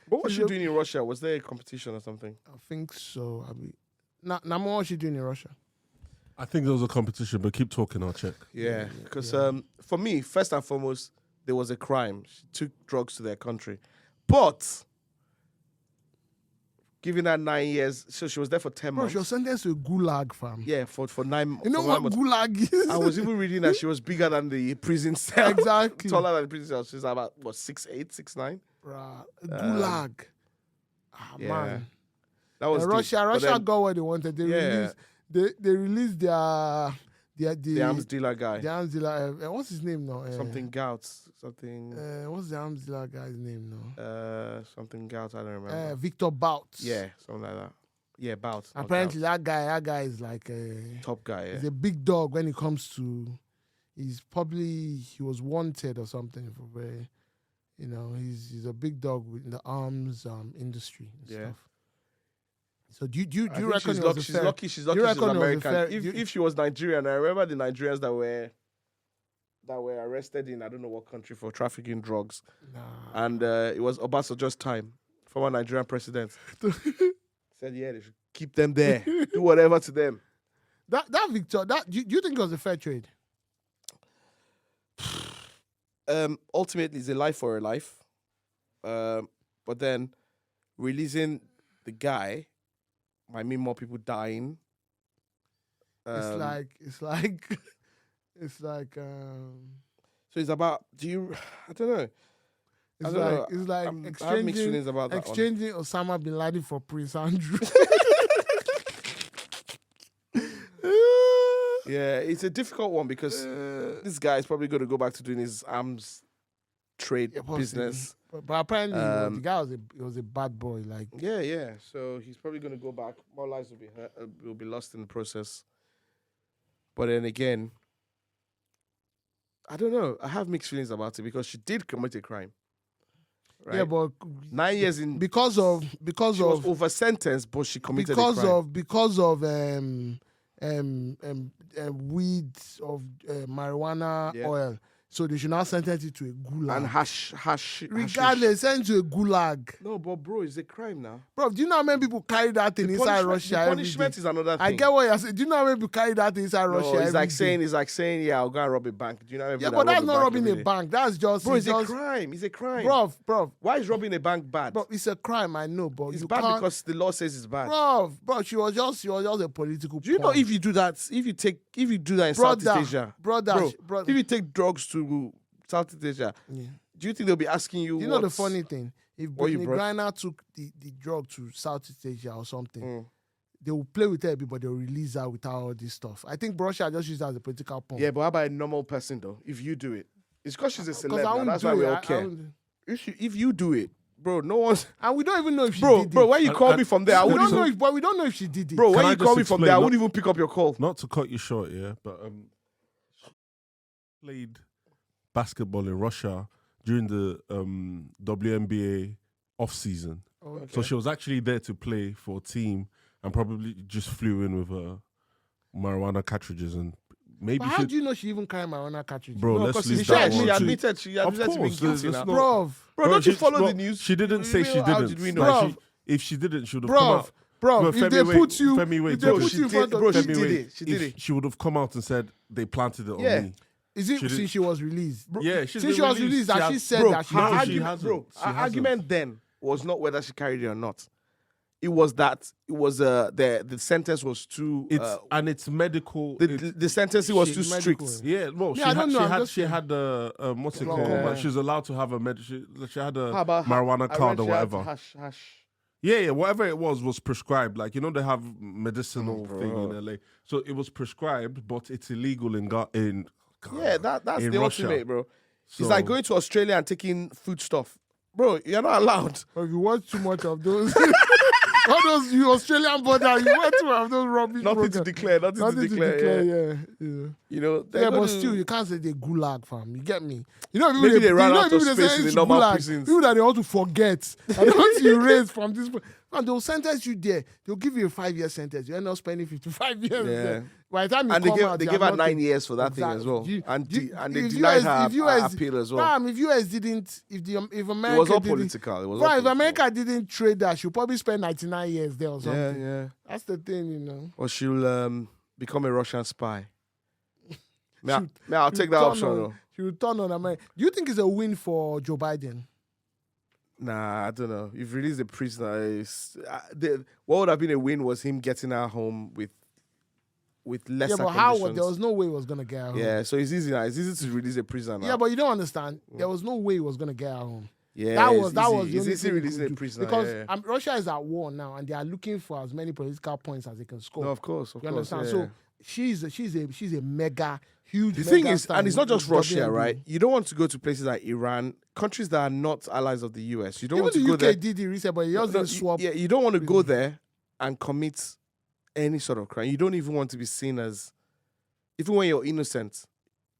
What was she's she a- doing in Russia? Was there a competition or something? I think so. I mean, now what was she doing in Russia? I think there was a competition, but keep talking. I'll check. Yeah, because for me, first and foremost, there was a crime. She took drugs to their country, but giving her 9 years, so she was there for 10 Bro, months. she was sentenced to a gulag, fam. Yeah, for 9. You know for what 9 months. gulag is? I was even reading that she was bigger than the prison cell. Exactly. Taller than the prison cell. She's about, what, 6'8", 6'9"? Bruh, gulag. yeah. Man. That was deep. Russia But then got what they wanted. They released the the arms dealer guy. The arms dealer. What's his name now? Something Gouts. Something... what's the arms dealer guy's name now? something Gouts, I don't remember. Victor Bout. Yeah, something like that. Yeah, Bout. not Apparently, Gouts. that guy is like Top guy, yeah. he's a big dog when it comes to. He was wanted or something for very, he's a big dog in the arms industry and Yeah. stuff. So do you I think reckon she's it was lucky? a She's fair- lucky. She's you lucky. She's reckon it was a American. fair- If she was Nigerian, I remember the Nigerians that were arrested in I don't know what country for trafficking drugs, and it was Obasanjo's time. Former Nigerian president said, "Yeah, they should keep them there. Do whatever to them." That Victor, do you think it was a fair trade? Ultimately, it's a life for a life. But then releasing the guy might mean more people dying. It's like So it's about. I don't know. it's I don't know. like I have mixed exchanging feelings about that one. exchanging Osama bin Laden for Prince Andrew. Yeah, it's a difficult one because this guy is probably going to go back to doing his arms trade possibly. business. But apparently, the guy was a bad boy. Like, Yeah. So he's probably going to go back. More lives will be hurt, will be lost in the process. But then again, I don't know. I have mixed feelings about it because she did commit a crime. Right? yeah, but 9 years in. because of She was over sentenced, but she committed a crime. because of weed of marijuana Yeah. oil. So they should now sentence it to a gulag. And hash. Regardless, send it to a gulag. No, but bro, it's a crime now. Bro, do you know how many people carry that thing inside Russia? The every punishment day? is another thing. I get what you're saying. Do you know how many people carry that thing inside No, Russia? it's like every day? saying, yeah, I'll go and rob a bank. Do you know? How many Yeah, people but that that's rob not robbing every a day? bank. That's just Bro, it's a just, crime. It's a crime. Bro. Why is robbing a bank bad? Bro, it's a crime. I know, but It's you bad can't. because the law says it's bad. Bro, she was just a political. Do you know pawn. if you do that in Southeast Asia, brother, if you take drugs to Southeast Asia, Yeah. do you think they'll be asking you? Do you know the funny thing? If what you Britney brought? Griner took the drug to Southeast Asia or something, Mm. they will play with her, but they'll release her without all this stuff. I think Russia just used her as a political pawn. Yeah, but how about a normal person though? If you do it, it's because she's a Because celeb. I Now. won't That's do why we it. all care. If you do it, bro, no one's. And we don't even know if she Bro, did bro, it. when you call me from there, I we wouldn't don't know even. if, but we don't know if she did it. Bro, Can when I you just call me from there, I explain? wouldn't even pick up your call. Not to cut you short, yeah, but played basketball in Russia during the WNBA off season. Okay. So she was actually there to play for a team and probably just flew in with marijuana cartridges and maybe. But how do you know she even carried marijuana cartridges? Bro, No, let's because leave she that one. admitted to being course, guilty there's now. no- Bro, don't you follow no, the news? She didn't say she How didn't. did we know? Like, Bruv. if she didn't, she would have come out. Bro, No, if Femi, they wait, put you, Femi, wait, if they bro, put she you in did- front of bro, she Femi, did wait. it. She did If it. she would have come out and said they planted it Yeah. on me. is it she since did- she was released? Yeah, she's Since she been was released, that She she has- said Bro, that she no, had she argument, hasn't. bro, She our hasn't. argument then was not whether she carried it or not. It was that it was the sentence was too. And it's medical. The sentencing was too medical. strict. Yeah, well, Yeah, I don't know, I'm just she saying. had what's it called? Glaucoma. Like, she's allowed to have a she had a How about marijuana I card read or she had whatever. hash. Yeah, whatever it was prescribed. Like, they have medicinal thing bro. in LA, so it was prescribed, but it's illegal in Yeah, that's in the Russia. ultimate, bro. So, It's like going to Australia and taking food stuff. Bro, you're not allowed. Or if you watch too much of those, all those you Australian brothers, you watch too much of those rubbish. Nothing to programs. declare. Nothing to declare. Yeah. You know, Yeah, but still, you can't say they gulag, fam. You get me? You know, Maybe they ran out of people space say in the it's normal gulag. prisons. People that they want to forget, and they want to erase from this. And they'll sentence you there. They'll give you a 5-year sentence. You end up spending 55 years there. By the time you and come out, they you gave are her not 9 years for that thing as well. You- And you- they if denied US her if US appeal as well. If US didn't, if America It was all didn't, political. It was bro, all if political. America didn't trade that, she'll probably spend 99 years there or something. Yeah. That's the thing, you know. Or she'll become a Russian spy. I'll She'll take that turn option on- though. She will turn on America. Do you think it's a win for Joe Biden? Nah, I don't know. You've released a prisoner. What would have been a win was him getting her home with lesser Yeah, but conditions. there was no way he was gonna get her home. Yeah, so it's easy now. It's easy to release a prisoner now. Yeah, but you don't understand. There was no way he was gonna get her home. yeah, That it's was the easy. only It's easy thing he releasing could a do. prisoner. Because yeah. Russia is at war now, and they are looking for as many political points as they can score. No, of course, you understand? yeah. So she's a mega huge. The thing mega is, star and it's in not just Russia, WWE. right? You don't want to go to places like Iran, countries that are not allies of the US. You don't Even want the to go UK there. did it recently, but he just didn't swap. Yeah, you don't want to go there and commit any sort of crime. You don't even want to be seen as, even when you're innocent,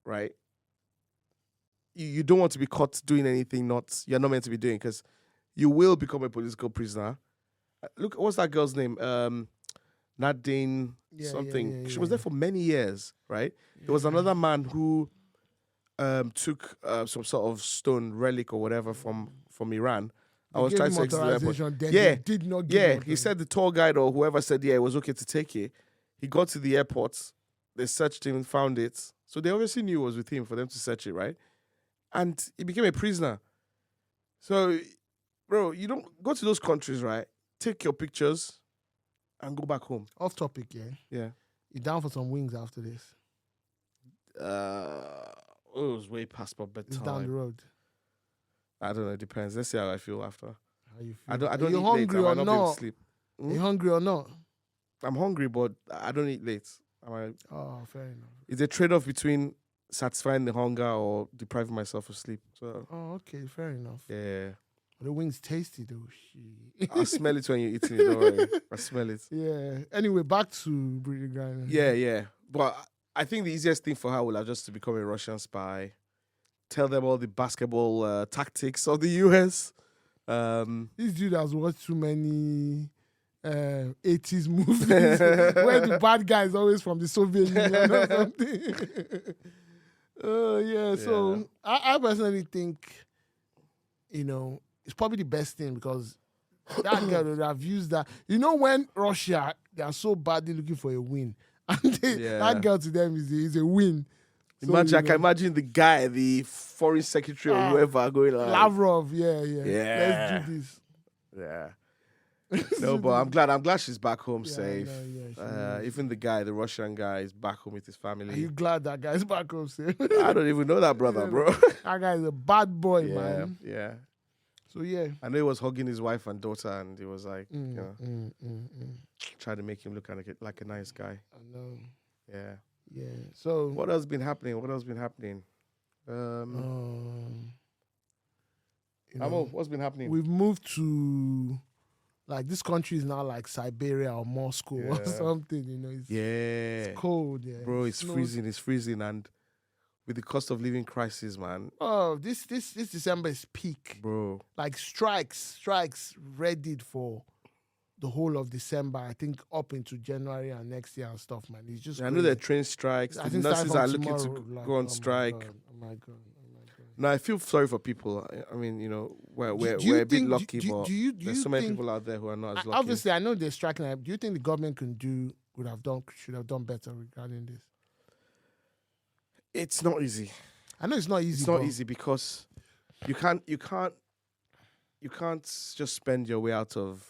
right? You don't want to be caught doing anything you're not meant to be doing, because you will become a political prisoner. Look, what's that girl's name? Nadine something. Yeah, She was there for many years, right? There was another man who took some sort of stone relic or whatever from Iran. I was trying to exit the airport. Then Yeah, they did not give yeah. him He said the tour guide or whoever said, yeah, it was okay to take it. He got to the airport. They searched him and found it. So they obviously knew it was with him for them to search it, right? And he became a prisoner. So, bro, you don't go to those countries, right? Take your pictures and go back home. Off topic, yeah. Yeah. You down for some wings after this? It was way past my It's down the bedtime. road. I don't know. It depends. Let's see how I feel after. How you feel? I don't Are eat you late. hungry I might or not be able not? to sleep. Are you hungry or not? I'm hungry, but I don't eat late. Oh, fair enough. It's a trade-off between satisfying the hunger or depriving myself of sleep. So, Oh, okay, fair enough. yeah. The wings tasty though. Shit. I smell it when you're eating it. Don't worry. I smell it. Yeah. Anyway, back to Britney Griner. Yeah. But I think the easiest thing for her will have just to become a Russian spy. Tell them all the basketball tactics of the US. This dude has watched too many 80s movies where the bad guy is always from the Soviet Union or something. So I personally think, it's probably the best thing because that girl would have used that. You know, when Russia, they are so badly looking for a win, and that girl to them is a win. So, I can imagine the guy, the foreign secretary or whoever going like, Lavrov, yeah. Yeah. Let's do this. yeah. No, but I'm glad she's back home Yeah, safe. no, Even the Russian guy is back home with his family. Are you glad that guy's back home safe? I don't even know that brother, bro. That guy is a bad boy, yeah, man. yeah. So yeah. I know he was hugging his wife and daughter, and he was like, trying to make him look like a nice guy. I know. Yeah. Yeah. So What else been happening? Amo, what's been happening? we've moved to like this country is now like Siberia or Moscow or Yeah. something. It's Yeah. cold. Yeah, Bro, it's snows. freezing. It's freezing. And with the cost of living crisis, man. Oh, this December is peak. Bro. Like strikes readied for the whole of December. I think up into January and next year and stuff, man. It's just I know there are train strikes. I The think nurses starting are from looking to tomorrow, go on strike. Oh my god. No, I feel sorry for people. I mean, we're Do you a bit think- lucky, do but you there's so many think- people out there who are not as lucky. Obviously, I know they're striking. Do you think the government should have done better regarding this? It's not easy. I know it's not easy. It's not but easy because you can't just spend your way out of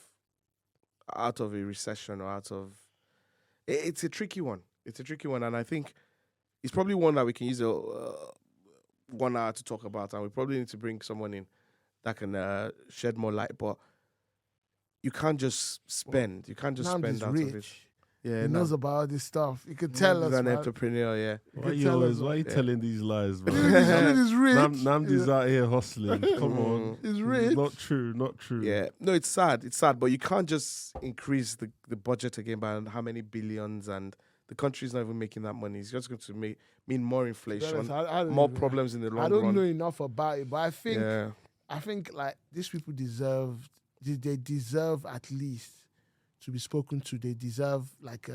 a recession or out of. It's a tricky one. It's a tricky one, and I think it's probably one that we can use 1 hour to talk about, and we probably need to bring someone in that can shed more light. But you can't just spend. You can't just Nnamdi's spend out rich. of it. Yeah, He knows about all this stuff. He could tell us. He's an man. entrepreneur. Yeah. Why tell us, are you telling these lies, man? He's rich. Namdi's out here hustling. Come on. He's rich. Not true. Yeah, no, it's sad. It's sad, but you can't just increase the budget again by how many billions, and the country's not even making that money. It's just going to mean more inflation, I don't more even- problems in the long I don't run. know enough about it, but Yeah, I think like these people deserve. They deserve at least to be spoken to. They deserve like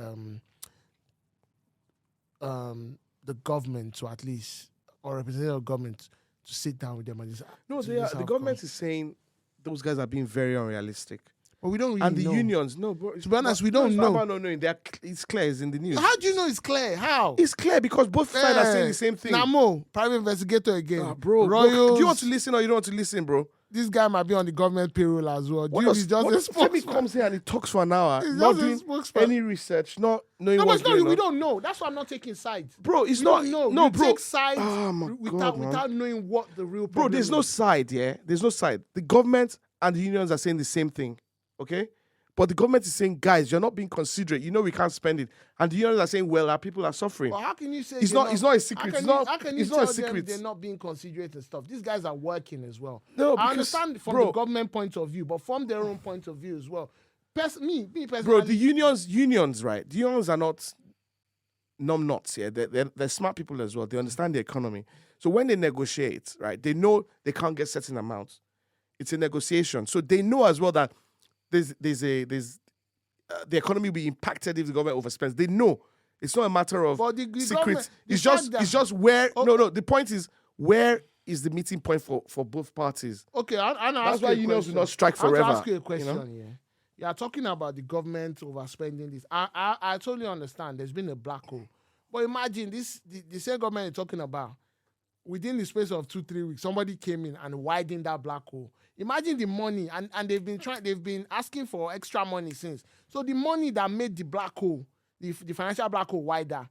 the government to at least, or representative of government to sit down with them and just. no, to they are, just the have government con- is saying those guys are being very unrealistic, But we don't really and the know. unions, no, bro. To be honest, we don't it's know. not about not knowing. It's clear. It's in the news. How do you know it's clear? How? It's clear because both sides are saying the same thing. Namo, private investigator again. Bro, Royals, do you want to listen or you don't want to listen, bro? This guy might be on the government payroll as well. What Dude, does he's just a Femi spokesman. comes here and he talks for an hour, He's not just a doing spokesman. any research, not knowing No, but what's it's not, going we on. don't know. That's why I'm not taking sides. Bro, it's We not. don't know. No, You bro. take sides Oh my God, man. without knowing what the real Bro, problem there's no is. side, yeah? There's no side. The government and the unions are saying the same thing, okay? But the government is saying, guys, you're not being considerate. You know we can't spend it. And the unions are saying, well, our people are suffering. But how can you say It's they're not a secret. How can you It's tell not a them secret. they're not being considerate and stuff? These guys are working as well. No, I because, understand from bro, the government point of view, but from their own point of view as well. Me personally. Bro, the unions, right? The unions are not numb nuts, yeah? They're smart people as well. They understand the economy. So when they negotiate, right, they know they can't get certain amounts. It's a negotiation. So they know as well that the economy will be impacted if the government overspends. They know. It's not a matter of But the secrets. government- the It's fact that- just where. Oh. No. The point is, where is the meeting point for both parties? Okay, I'll That's ask why you a unions question. will not strike I want forever. to ask you a question, know? yeah. You are talking about the government overspending this. I totally understand. There's been a black hole. But imagine the same government you're talking about, within the space of 2-3 weeks, somebody came in and widened that black hole. Imagine the money, and they've been asking for extra money since. So the money that made the black hole, the financial black hole wider,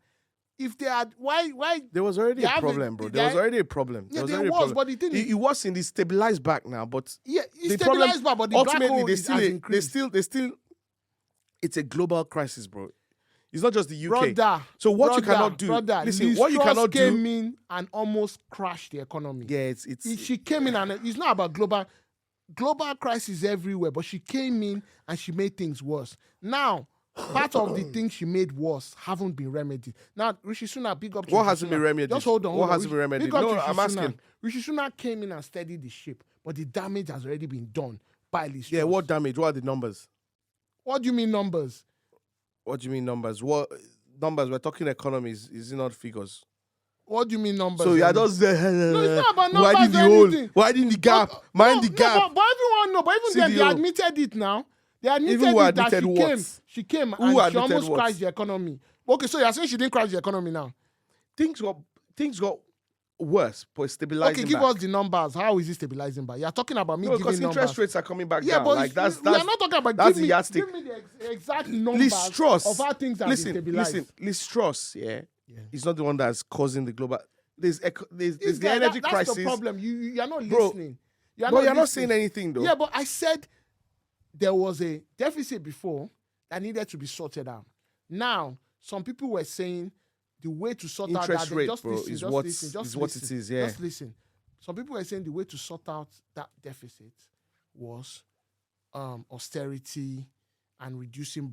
if they had, why? There was already They a have problem, bro. There was already a problem. Yeah, was there already a was, problem. but the thing is- it was in the stabilized back now, but Yeah, the it's problem stabilized, but the black ultimately hole they still. it's a global crisis, bro. It's not just the UK. Brother, So what you cannot do, listen, Liz what you Truss cannot came do, in and almost crashed the economy. yeah, She came in and it's not about global crisis everywhere, but she came in and she made things worse. Now, part of the things she made worse haven't been remedied. Now, Rishi Sunak, big up to What Rishi hasn't been Sunak. remedied? Just hold on. What hasn't been remedied? Big up No, to Rishi I'm asking. Sunak. Rishi Sunak came in and steadied the ship, but the damage has already been done by Liz yeah, Truss. what damage? What are the numbers? What do you mean numbers? What do you mean numbers? What numbers? We're talking economies. Is it not figures? What do you mean numbers? So you're Emi? just No, it's not about numbers widen the or hole, anything. widen the gap, mind the gap. But everyone know. But even See them, the they hole. admitted it now. They admitted Even who it that admitted what? she came Who and she admitted almost what? crashed the economy. Okay, so you're saying she didn't crash the economy now? Things got worse, but stabilizing. Okay, give back. us the numbers. How is it stabilizing by? You're talking about me No, giving because numbers. interest rates are coming back Yeah, down. but Like that's we are not talking about. that's Give the me, yardstick. give me the exact numbers Liz Truss of how things have been stabilized. Liz Truss, yeah, Yeah. is not the one that's causing the global. There's This the guy, energy that's crisis. the problem. You're not Bro, listening. But you're not listening. saying anything though. Yeah, but I said there was a deficit before that needed to be sorted out. Now, some people were saying the way to sort out Interest that rate, just bro, listen, is just what listen, just is what it listen, is. Yeah, Just listen. Some people were saying the way to sort out that deficit was austerity and reducing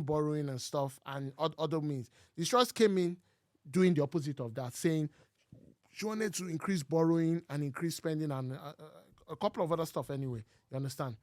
borrowing and stuff and other means. The Truss came in doing the opposite of that, saying She wanted to increase borrowing and increase spending and a couple of other stuff anyway. You understand?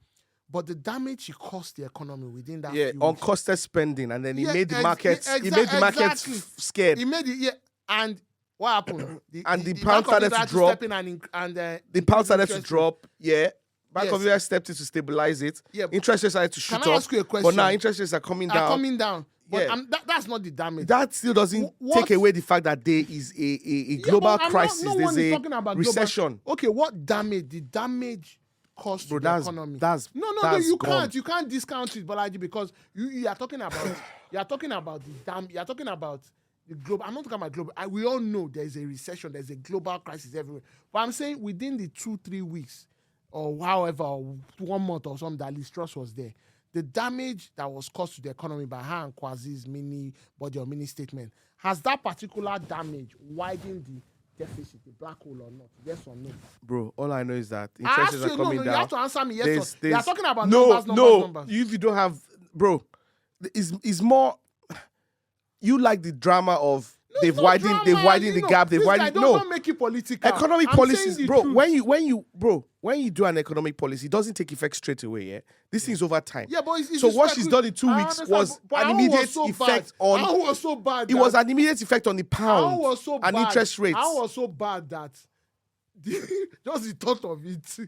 But the damage she caused the economy within that few weeks. Uncosted spending, and then he made the markets. He made the markets scared. He made it. And what happened? The pound started to drop. The pound started to drop. Yeah. Bank of America stepped in to stabilize it. Yeah. Interest rates started to shoot up. Can I ask you a question? But now interest rates are coming down. But that's not the damage. That still doesn't take away the fact that there is a global crisis. There's a recession. Okay, what damage? The damage caused to the economy. No, you can't discount it, Balaji, because you are talking about the global. I'm not talking about global. We all know there's a recession, there's a global crisis everywhere. But I'm saying within the 2-3 weeks or however, or 1 month or something that Liz Truss was there, the damage that was caused to the economy by her and Kwazi's mini body or mini statement, has that particular damage widened the deficit, the black hole or not? Yes or no? Bro, all I know is that interest rates are coming down. You have to answer me yes or no. You are talking about numbers. If you don't have, bro, it's more, you like the drama of they've widened the gap. They've widened. Don't make it political. Economic policies, bro. When you do an economic policy, it doesn't take effect straight away. Yeah, this thing's over time. Yeah, but so what she's done in 2 weeks was an immediate effect on. How was so bad? It was an immediate effect on the pound and interest rates. How was so bad that just the thought of it,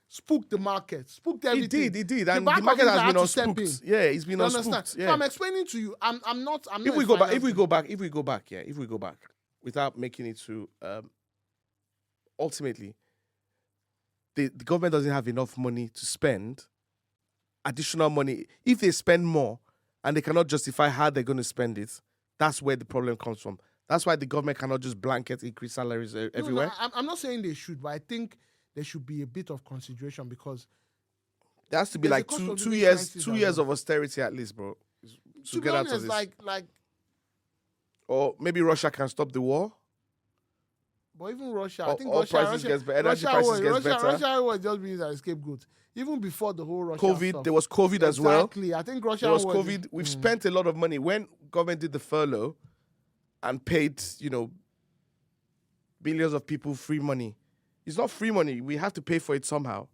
spooked the market, spooked everything. It did, and the market has been unspooked. Yeah, it's been unspooked. Yeah. So I'm explaining to you. I'm not. If we go back, without making it to, ultimately, the government doesn't have enough money to spend. Additional money, if they spend more, and they cannot justify how they're going to spend it, that's where the problem comes from. That's why the government cannot just blanket increase salaries everywhere. No, I'm not saying they should, but I think there should be a bit of consideration because there has to be like two years of austerity at least, bro. To get out of this. Like, or maybe Russia can stop the war. But even Russia, I think energy prices gets better. Russia was just being a scapegoat. Even before the whole Russia COVID, stuff. there was COVID as well. Exactly. I think Russia there was COVID. We've spent a lot of money. When government did the furlough and paid, billions of people free money. It's not free money. We have to pay for it somehow.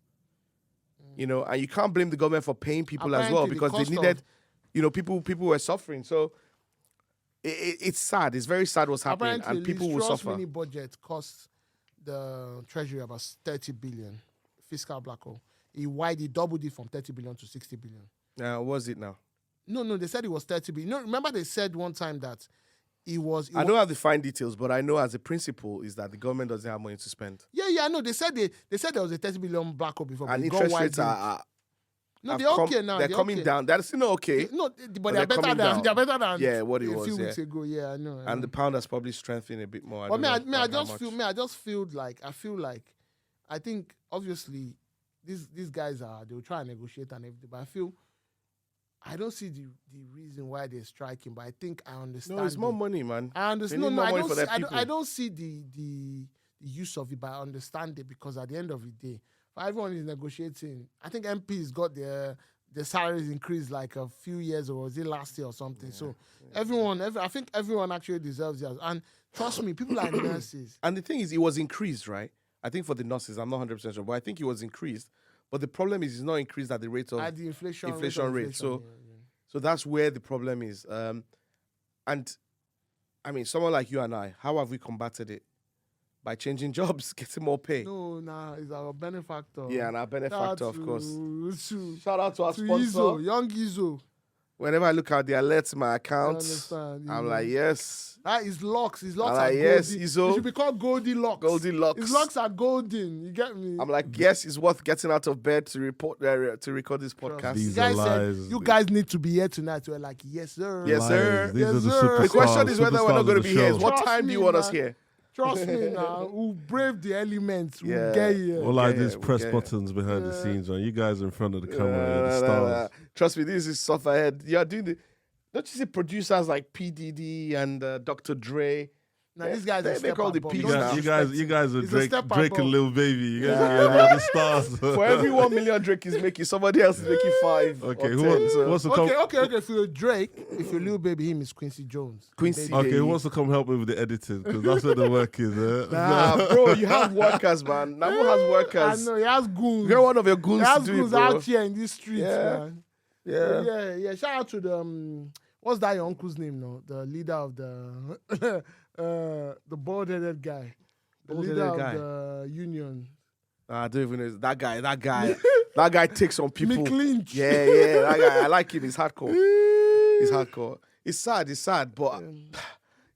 And you can't blame the government for paying people as well because they needed, people were suffering. So it's sad. It's very sad what's happening, and people will suffer. Mini budget costs the treasury about 30 billion fiscal black hole. He doubled it from 30 billion to 60 billion. What was it now? No, they said it was 30 billion. Remember they said one time that I don't have the fine details, but I know as a principle is that the government doesn't have money to spend. Yeah, I know. They said there was a 30 billion black hole before. And interest rates are no, they're okay now. They're coming down. They're still not okay. No, but they're better than what it was a few weeks ago. Yeah, I know. And the pound has probably strengthened a bit more. I just feel like I think obviously these guys they'll try and negotiate and everything, but I don't see the reason why they're striking, but I think I understand. No, it's more money, man. I understand. I don't see the use of it, but I understand it because at the end of the day, for everyone is negotiating. I think MPs got their salaries increased like a few years ago, was it last year or something? I think everyone actually deserves theirs. And trust me, people like nurses. And the thing is, it was increased, right? I think for the nurses, I'm not 100% sure, but I think it was increased. But the problem is, it's not increased at the rate of the inflation rate. So that's where the problem is. And I mean, someone like you and I, how have we combated it? By changing jobs, getting more pay. No, it's our benefactor. Yeah, and our benefactor, of course. Shout out to our sponsor, Young Izzo. Whenever I look at the alerts in my account, I'm like, yes. That is locks. His locks are golden. Yes, Izzo. It should be called Goldilocks. Goldilocks. His locks are golden. You get me? I'm like, yes, it's worth getting out of bed to record this podcast. These are lies. You guys need to be here tonight. We're like, yes, sir. Yes, sir. These are the question is whether we're not going to be here. What time do you want us here? Trust me now, we'll brave the elements. We'll get here. All I do is press buttons behind the scenes, man. You guys are in front of the camera, the stars. Trust me, this is soft ahead. You're doing don't you see producers like P. Diddy and Dr. Dre? Now this guy's they a step call the above. peas Don't now. You disrespect guys are him. He's a Drake step and above. Lil Baby. You guys are the stars. For every 1 million Drake is making, somebody else is making 5 Okay, or who 10. wants, So. wants to come? Okay. If you're Drake, if you're Lil Baby, him is Quincy Jones. Quincy. Okay, Yeah, who yeah. wants to come help me with the editing? Because that's where the work is. Nah, bro, you have workers, man. Namu has I workers. know he has goons. Get one of your He goons to has do it, goons bro. out here in these streets, Yeah. man. Yeah. Yeah. Shout out to the what's that your uncle's name now? The leader of the the bald-headed guy. The leader Bald-headed of guy. the union. I don't even know. That guy takes on people. McLinch. Yeah, that guy. I like him. He's hardcore. It's sad, but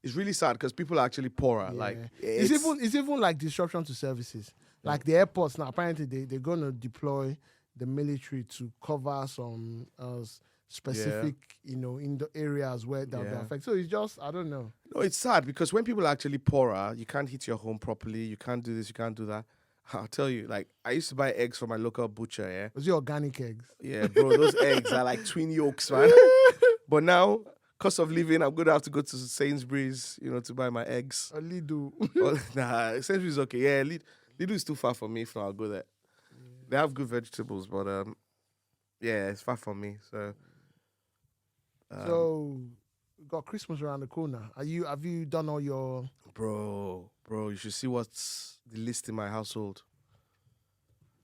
it's really sad because people are actually poorer. Yeah. Like It's even like disruption to services. Like the airports now, apparently they're gonna deploy the military to cover some specific, in the areas where they'll be affected. So it's just, I don't know. No, it's sad because when people are actually poorer, you can't heat your home properly. You can't do this. You can't do that. I'll tell you, like, I used to buy eggs from my local butcher, yeah? Was it organic eggs? Yeah, bro, those eggs are like twin yolks, man. But now, cost of living, I'm going to have to go to Sainsbury's, to buy my eggs. A Lidl. Well, nah, Sainsbury's is okay. Yeah, Lidl is too far for me, if not, I'll go there. They have good vegetables, but, yeah, it's far from me, so... So, we got Christmas around the corner. Have you done all your... Bro, you should see what's the list in my household.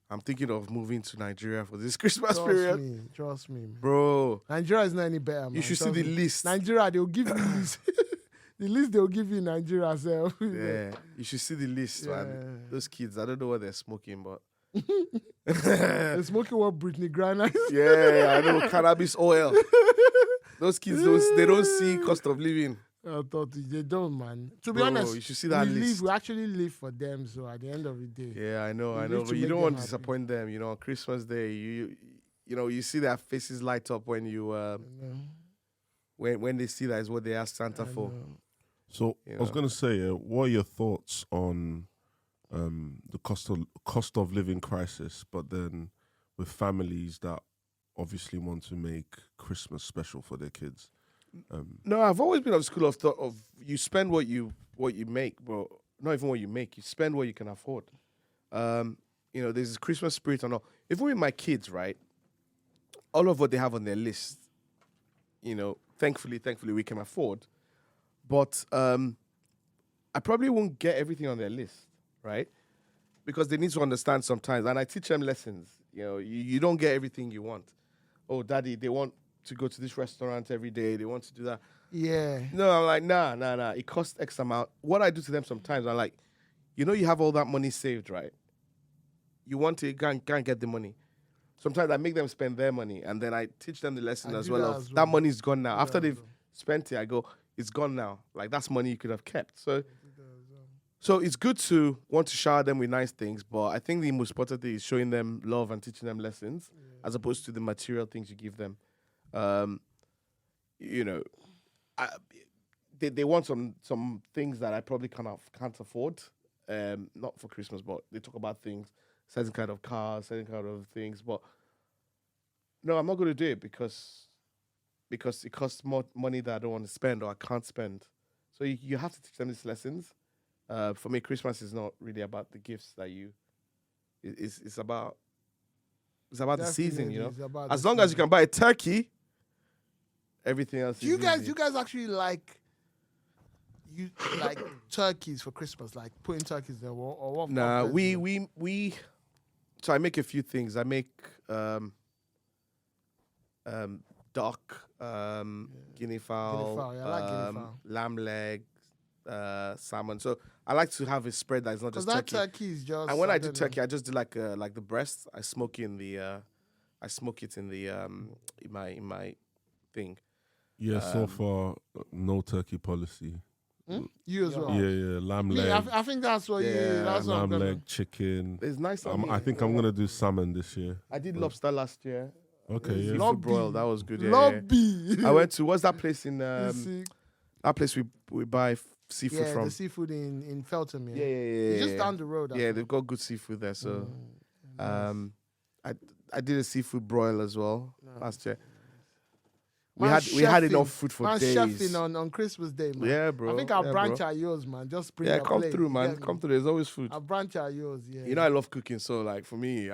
I'm thinking of moving to Nigeria for this Christmas period. Trust me. Man. Bro. Nigeria is not any better, man. You should see the list. Nigeria, they'll give you this. The list they'll give you in Nigeria, so. Yeah, you should see the list, man. Yeah. Those kids, I don't know what they're smoking, but... They're smoking what Britney Griner is. Yeah, I know, cannabis oil. Those kids, they don't see cost of living. I thought they don't, man. To be Bro, honest, you should see that list. we actually live for them, so at the end of the day. Yeah, I know, live to but you make don't them want to happy. disappoint them. On Christmas Day, you see their faces light up when you when they see that is what they ask Santa for. So I was going to say, what are your thoughts on the cost of living crisis, but then with families that obviously want to make Christmas special for their kids? No, I've always been of the school of thought of you spend what you make, but not even what you make. You spend what you can afford. There's this Christmas spirit and all. Even with my kids, right? All of what they have on their list, thankfully we can afford. But I probably won't get everything on their list, right? Because they need to understand sometimes, and I teach them lessons. You don't get everything you want. Oh, daddy, they want to go to this restaurant every day. They want to do that. Yeah. No, I'm like, nah. It costs X amount. What I do to them sometimes, I'm like, you have all that money saved, right? You want to, can't get the money. Sometimes I make them spend their money, and then I teach them the lesson as well. That money is gone now. After they've spent it, I go, it's gone now. Like, that's money you could have kept. So it's good to want to shower them with nice things, but I think the most important thing is showing them love and teaching them lessons, as opposed to the material things you give them. They want some things that I probably can't afford. Not for Christmas, but they talk about things, certain kind of cars, certain kind of things. But no, I'm not going to do it because it costs more money that I don't want to spend or I can't spend. So you have to teach them these lessons. For me, Christmas is not really about the gifts that it's about the season, As long as you can buy a turkey, everything else. Do you guys actually like turkeys for Christmas? Like putting turkeys there or what? Nah, we. So I make a few things. I make duck, guinea fowl, Yeah, I like guinea fowl. lamb leg, salmon. So I like to have a spread that is not just that turkey. turkey is just. And when I do turkey, I just do like the breast. I smoke it in my thing. Yeah, so far no turkey policy. You as well. Yeah, lamb leg. I think that's what. Yeah, that's what I'm lamb gonna. leg, chicken. It's nice. I think I'm gonna do salmon this year. I did lobster last year. Okay, yeah. Seafood broil, that was good. Yeah, Lobby. I went to what's that place in that place we buy seafood from? The seafood in Feltham. Yeah. It's just down the road. Yeah, they've got good seafood there. So, I did a seafood broil as well last year. We had enough food for days. Chefing on Christmas Day, man. Yeah, bro. I think I'll branch at yours, man. Just bring your come plate, through, man. Come through. There's always food. I'll branch at yours, yeah. You know I love cooking, so like for me,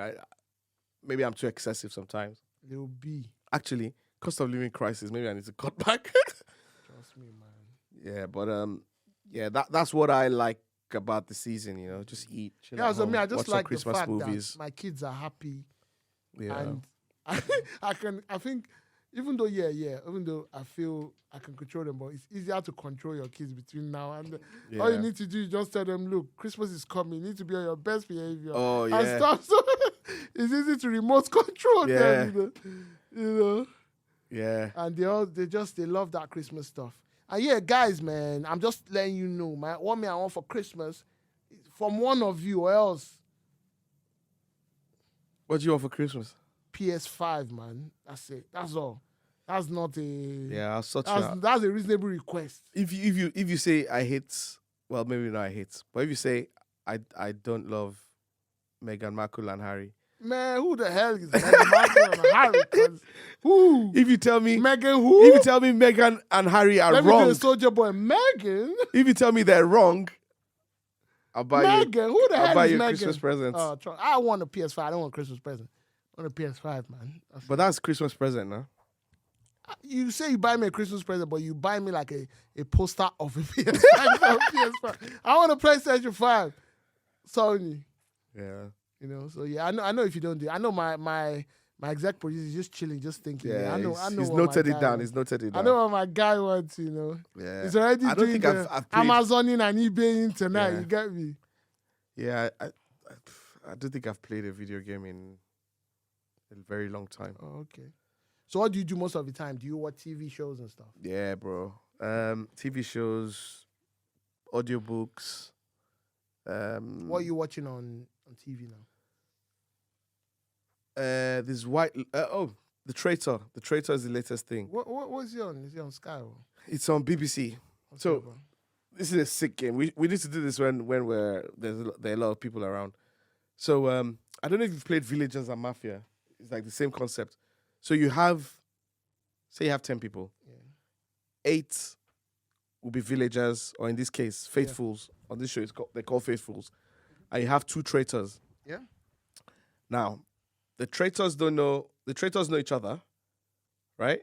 maybe I'm too excessive sometimes. It will be. Actually, cost of living crisis. Maybe I need to cut back. Trust me, man. Yeah, but that's what I like about the season. You know, just eat. Chill at home, I just watch like Christmas the fact movies. that my kids are happy. Yeah. And I think, even though I feel I can control them, but it's easier to control your kids between now and then. Yeah. All you need to do is just tell them, look, Christmas is coming. You need to be on your best behavior. Oh, yeah. And stuff. So it's easy to remote control them, you know. Yeah. And they love that Christmas stuff. And yeah, guys, man, I'm just letting you know, what I want for Christmas is from one of you or else. What do you want for Christmas? PS5, man. That's it. That's all. That's not a. Yeah, I'll sort you out. That's a reasonable request. If you say I hate, well, maybe not I hate, but if you say I don't love Meghan Markle and Harry, man, who the hell is Meghan Markle and Harry? Who? If you tell me Meghan, who? If you tell me Meghan and Harry are Let wrong, me do a Soldier Boy. Meghan. If you tell me they're wrong, I'll buy Meghan. you. Who the hell I'll buy is you a Meghan? Christmas present. I want a PS5. I don't want a Christmas present. I want a PS5, man. But that's Christmas present, no? You say you buy me a Christmas present, but you buy me like a poster of a PS5. I want a PlayStation 5. Sony. Yeah. You know, so yeah, I know if you don't do it. I know my exec producer is just chilling, just thinking. Yeah, I know. He's what noted my it guy down. wants. He's noted it down. I know what my guy wants, you know. Yeah. He's already I don't doing think the I've played. Amazoning and eBaying tonight. Yeah. You get me? Yeah, I don't think I've played a video game in a very long time. Oh, okay. So what do you do most of the time? Do you watch TV shows and stuff? Yeah, bro. TV shows, audiobooks. What are you watching on TV now? This The Traitor. The Traitor is the latest thing. What is it on? Is it on Sky? Or? It's on BBC. Okay, So bro. this is a sick game. We need to do this when there are a lot of people around. So I don't know if you've played Villagers and Mafia. It's like the same concept. So you have 10 people. Yeah. 8 will be villagers, or in this case, faithfuls. Yeah. On this show, they're called faithfuls. And you have 2 traitors. Yeah. Now, the traitors know each other, right?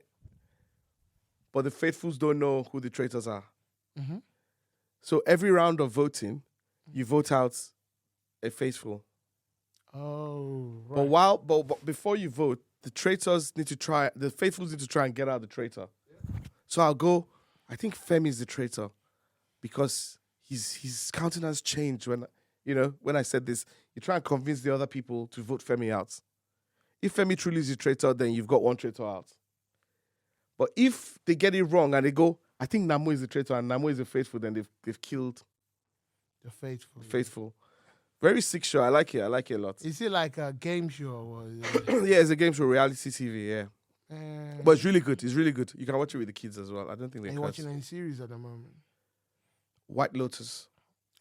But the faithfuls don't know who the traitors are. Mm-hmm. So every round of voting, you vote out a faithful. Oh, right. But before you vote, the faithfuls need to try and get out the traitor. Yeah. So I'll go, I think Femi is the traitor because his countenance changed when I said this. You try and convince the other people to vote Femi out. If Femi truly is the traitor, then you've got one traitor out. But if they get it wrong and they go, I think Namo is the traitor and Namo is the faithful, then they've killed the faithful. Faithful. Very sick show. I like it. I like it a lot. Is it like a game show? Or Yeah, it's a game show, reality TV, yeah. But it's really good. It's really good. You can watch it with the kids as well. I don't think they. Are you watching any series at the moment? White Lotus.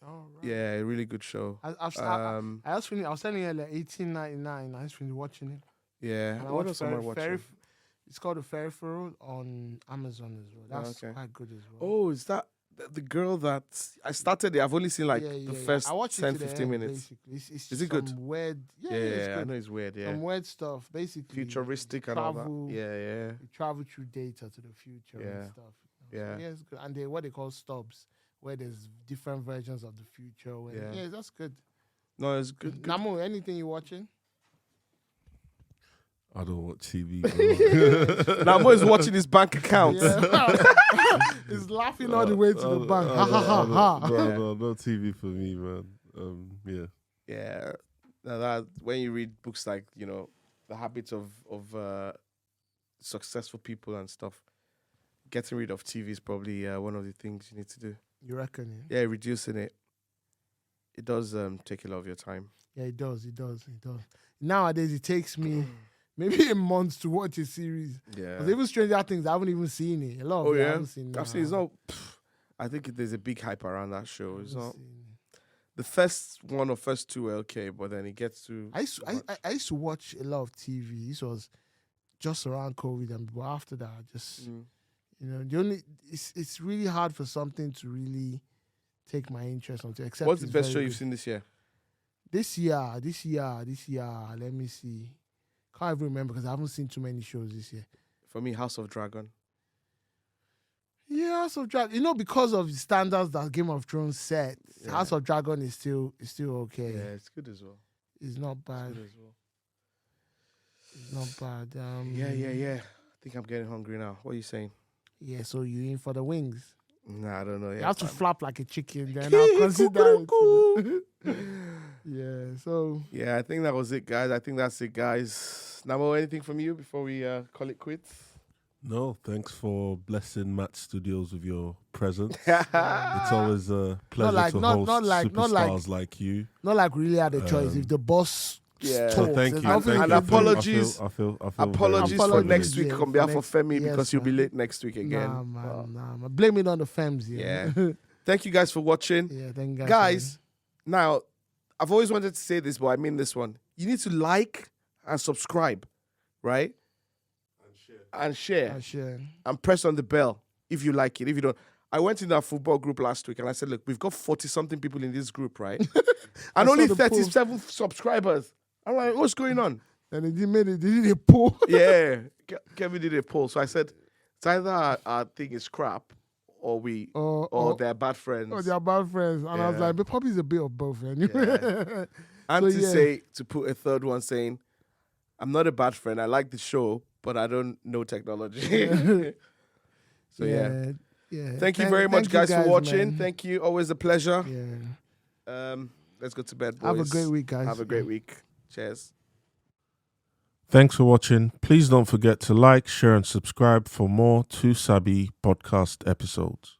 Oh, right. Yeah, a really good show. I was telling you like $18.99. I was finished watching it. Yeah. And What else am I watching? It's called The Peripheral on Amazon as well. That's quite good as well. Oh, is that the girl that I started it? I've only seen the first 10, 15 minutes. It's is it good? Weird. Yeah, it's good. I know it's weird. Yeah. Some weird stuff, basically. Futuristic and all that. Yeah. You travel through data to the future and stuff. Yeah. So, it's good. And what they call stubs, where there's different versions of the future. Yeah, that's good. No, it's good. Namo, anything you watching? I don't watch TV, bro. Namo is watching his bank account. Yeah. He's laughing all the way to the bank. No TV for me, man. Yeah. Yeah. Now that when you read books like, The Habits of Successful People and stuff, getting rid of TV is probably one of the things you need to do. You reckon? Yeah, reducing it. It does take a lot of your time. Yeah, it does. Nowadays, it takes me maybe a month to watch a series. Yeah. Because even Stranger Things, I haven't even seen it. A lot of it I haven't seen. I've seen it's not. I think there's a big hype around that show. It's not. The first one or first 2 were okay, but then it gets to. I used to watch a lot of TV. This was just around COVID, and but after that, it's really hard for something to really take my interest onto. Except what's the best show you've seen this year? This year. Let me see. Can't even remember because I haven't seen too many shows this year. For me, House of Dragon. Yeah, House of Dragon. Because of the standards that Game of Thrones set, House of Dragon is still okay. Yeah, it's good as well. It's not bad. It's not bad. Yeah. I think I'm getting hungry now. What are you saying? Yeah, so you in for the wings? Nah, I don't know. You Yeah, have to flap like a chicken, then I'll consider it. Yeah, so... Yeah, I think that was it, guys. I think that's it, guys. Namo, anything from you before we call it quits? No, thanks for blessing Matt Studios with your presence. It's always a pleasure to host superstars like you. Not like really had a choice. If the boss talks, so thank you. And apologies. I feel Apologies for very next privileged. week on behalf of Femi yes, because you'll be man. late next week again. Nah, man. Blame it on the Femz. Yeah. Thank you guys for watching. Yeah, thank you Guys, now, I've always wanted to say this, but I mean this one. You need to like and subscribe, right? And share. And press on the bell if you like it. If you don't, I went in our football group last week and I said, look, we've got 40-something people in this group, right? And only 37 subscribers. I'm like, what's going on? And they did a poll. Yeah. Kevin did a poll. So I said, it's either our thing is crap or they're bad friends. Oh, they're bad friends. And I was like, but probably it's a bit of both anyway. Yeah. And to put a third one saying, I'm not a bad friend. I like the show, but I don't know technology. So yeah. Thank you very much, guys, for watching. Man. Thank you. Always a pleasure. Yeah. Let's go to bed, boys. Have a great week, guys. Have a great week. Cheers. Thanks for watching. Please don't forget to like, share, and subscribe for more 2 Sabi podcast episodes.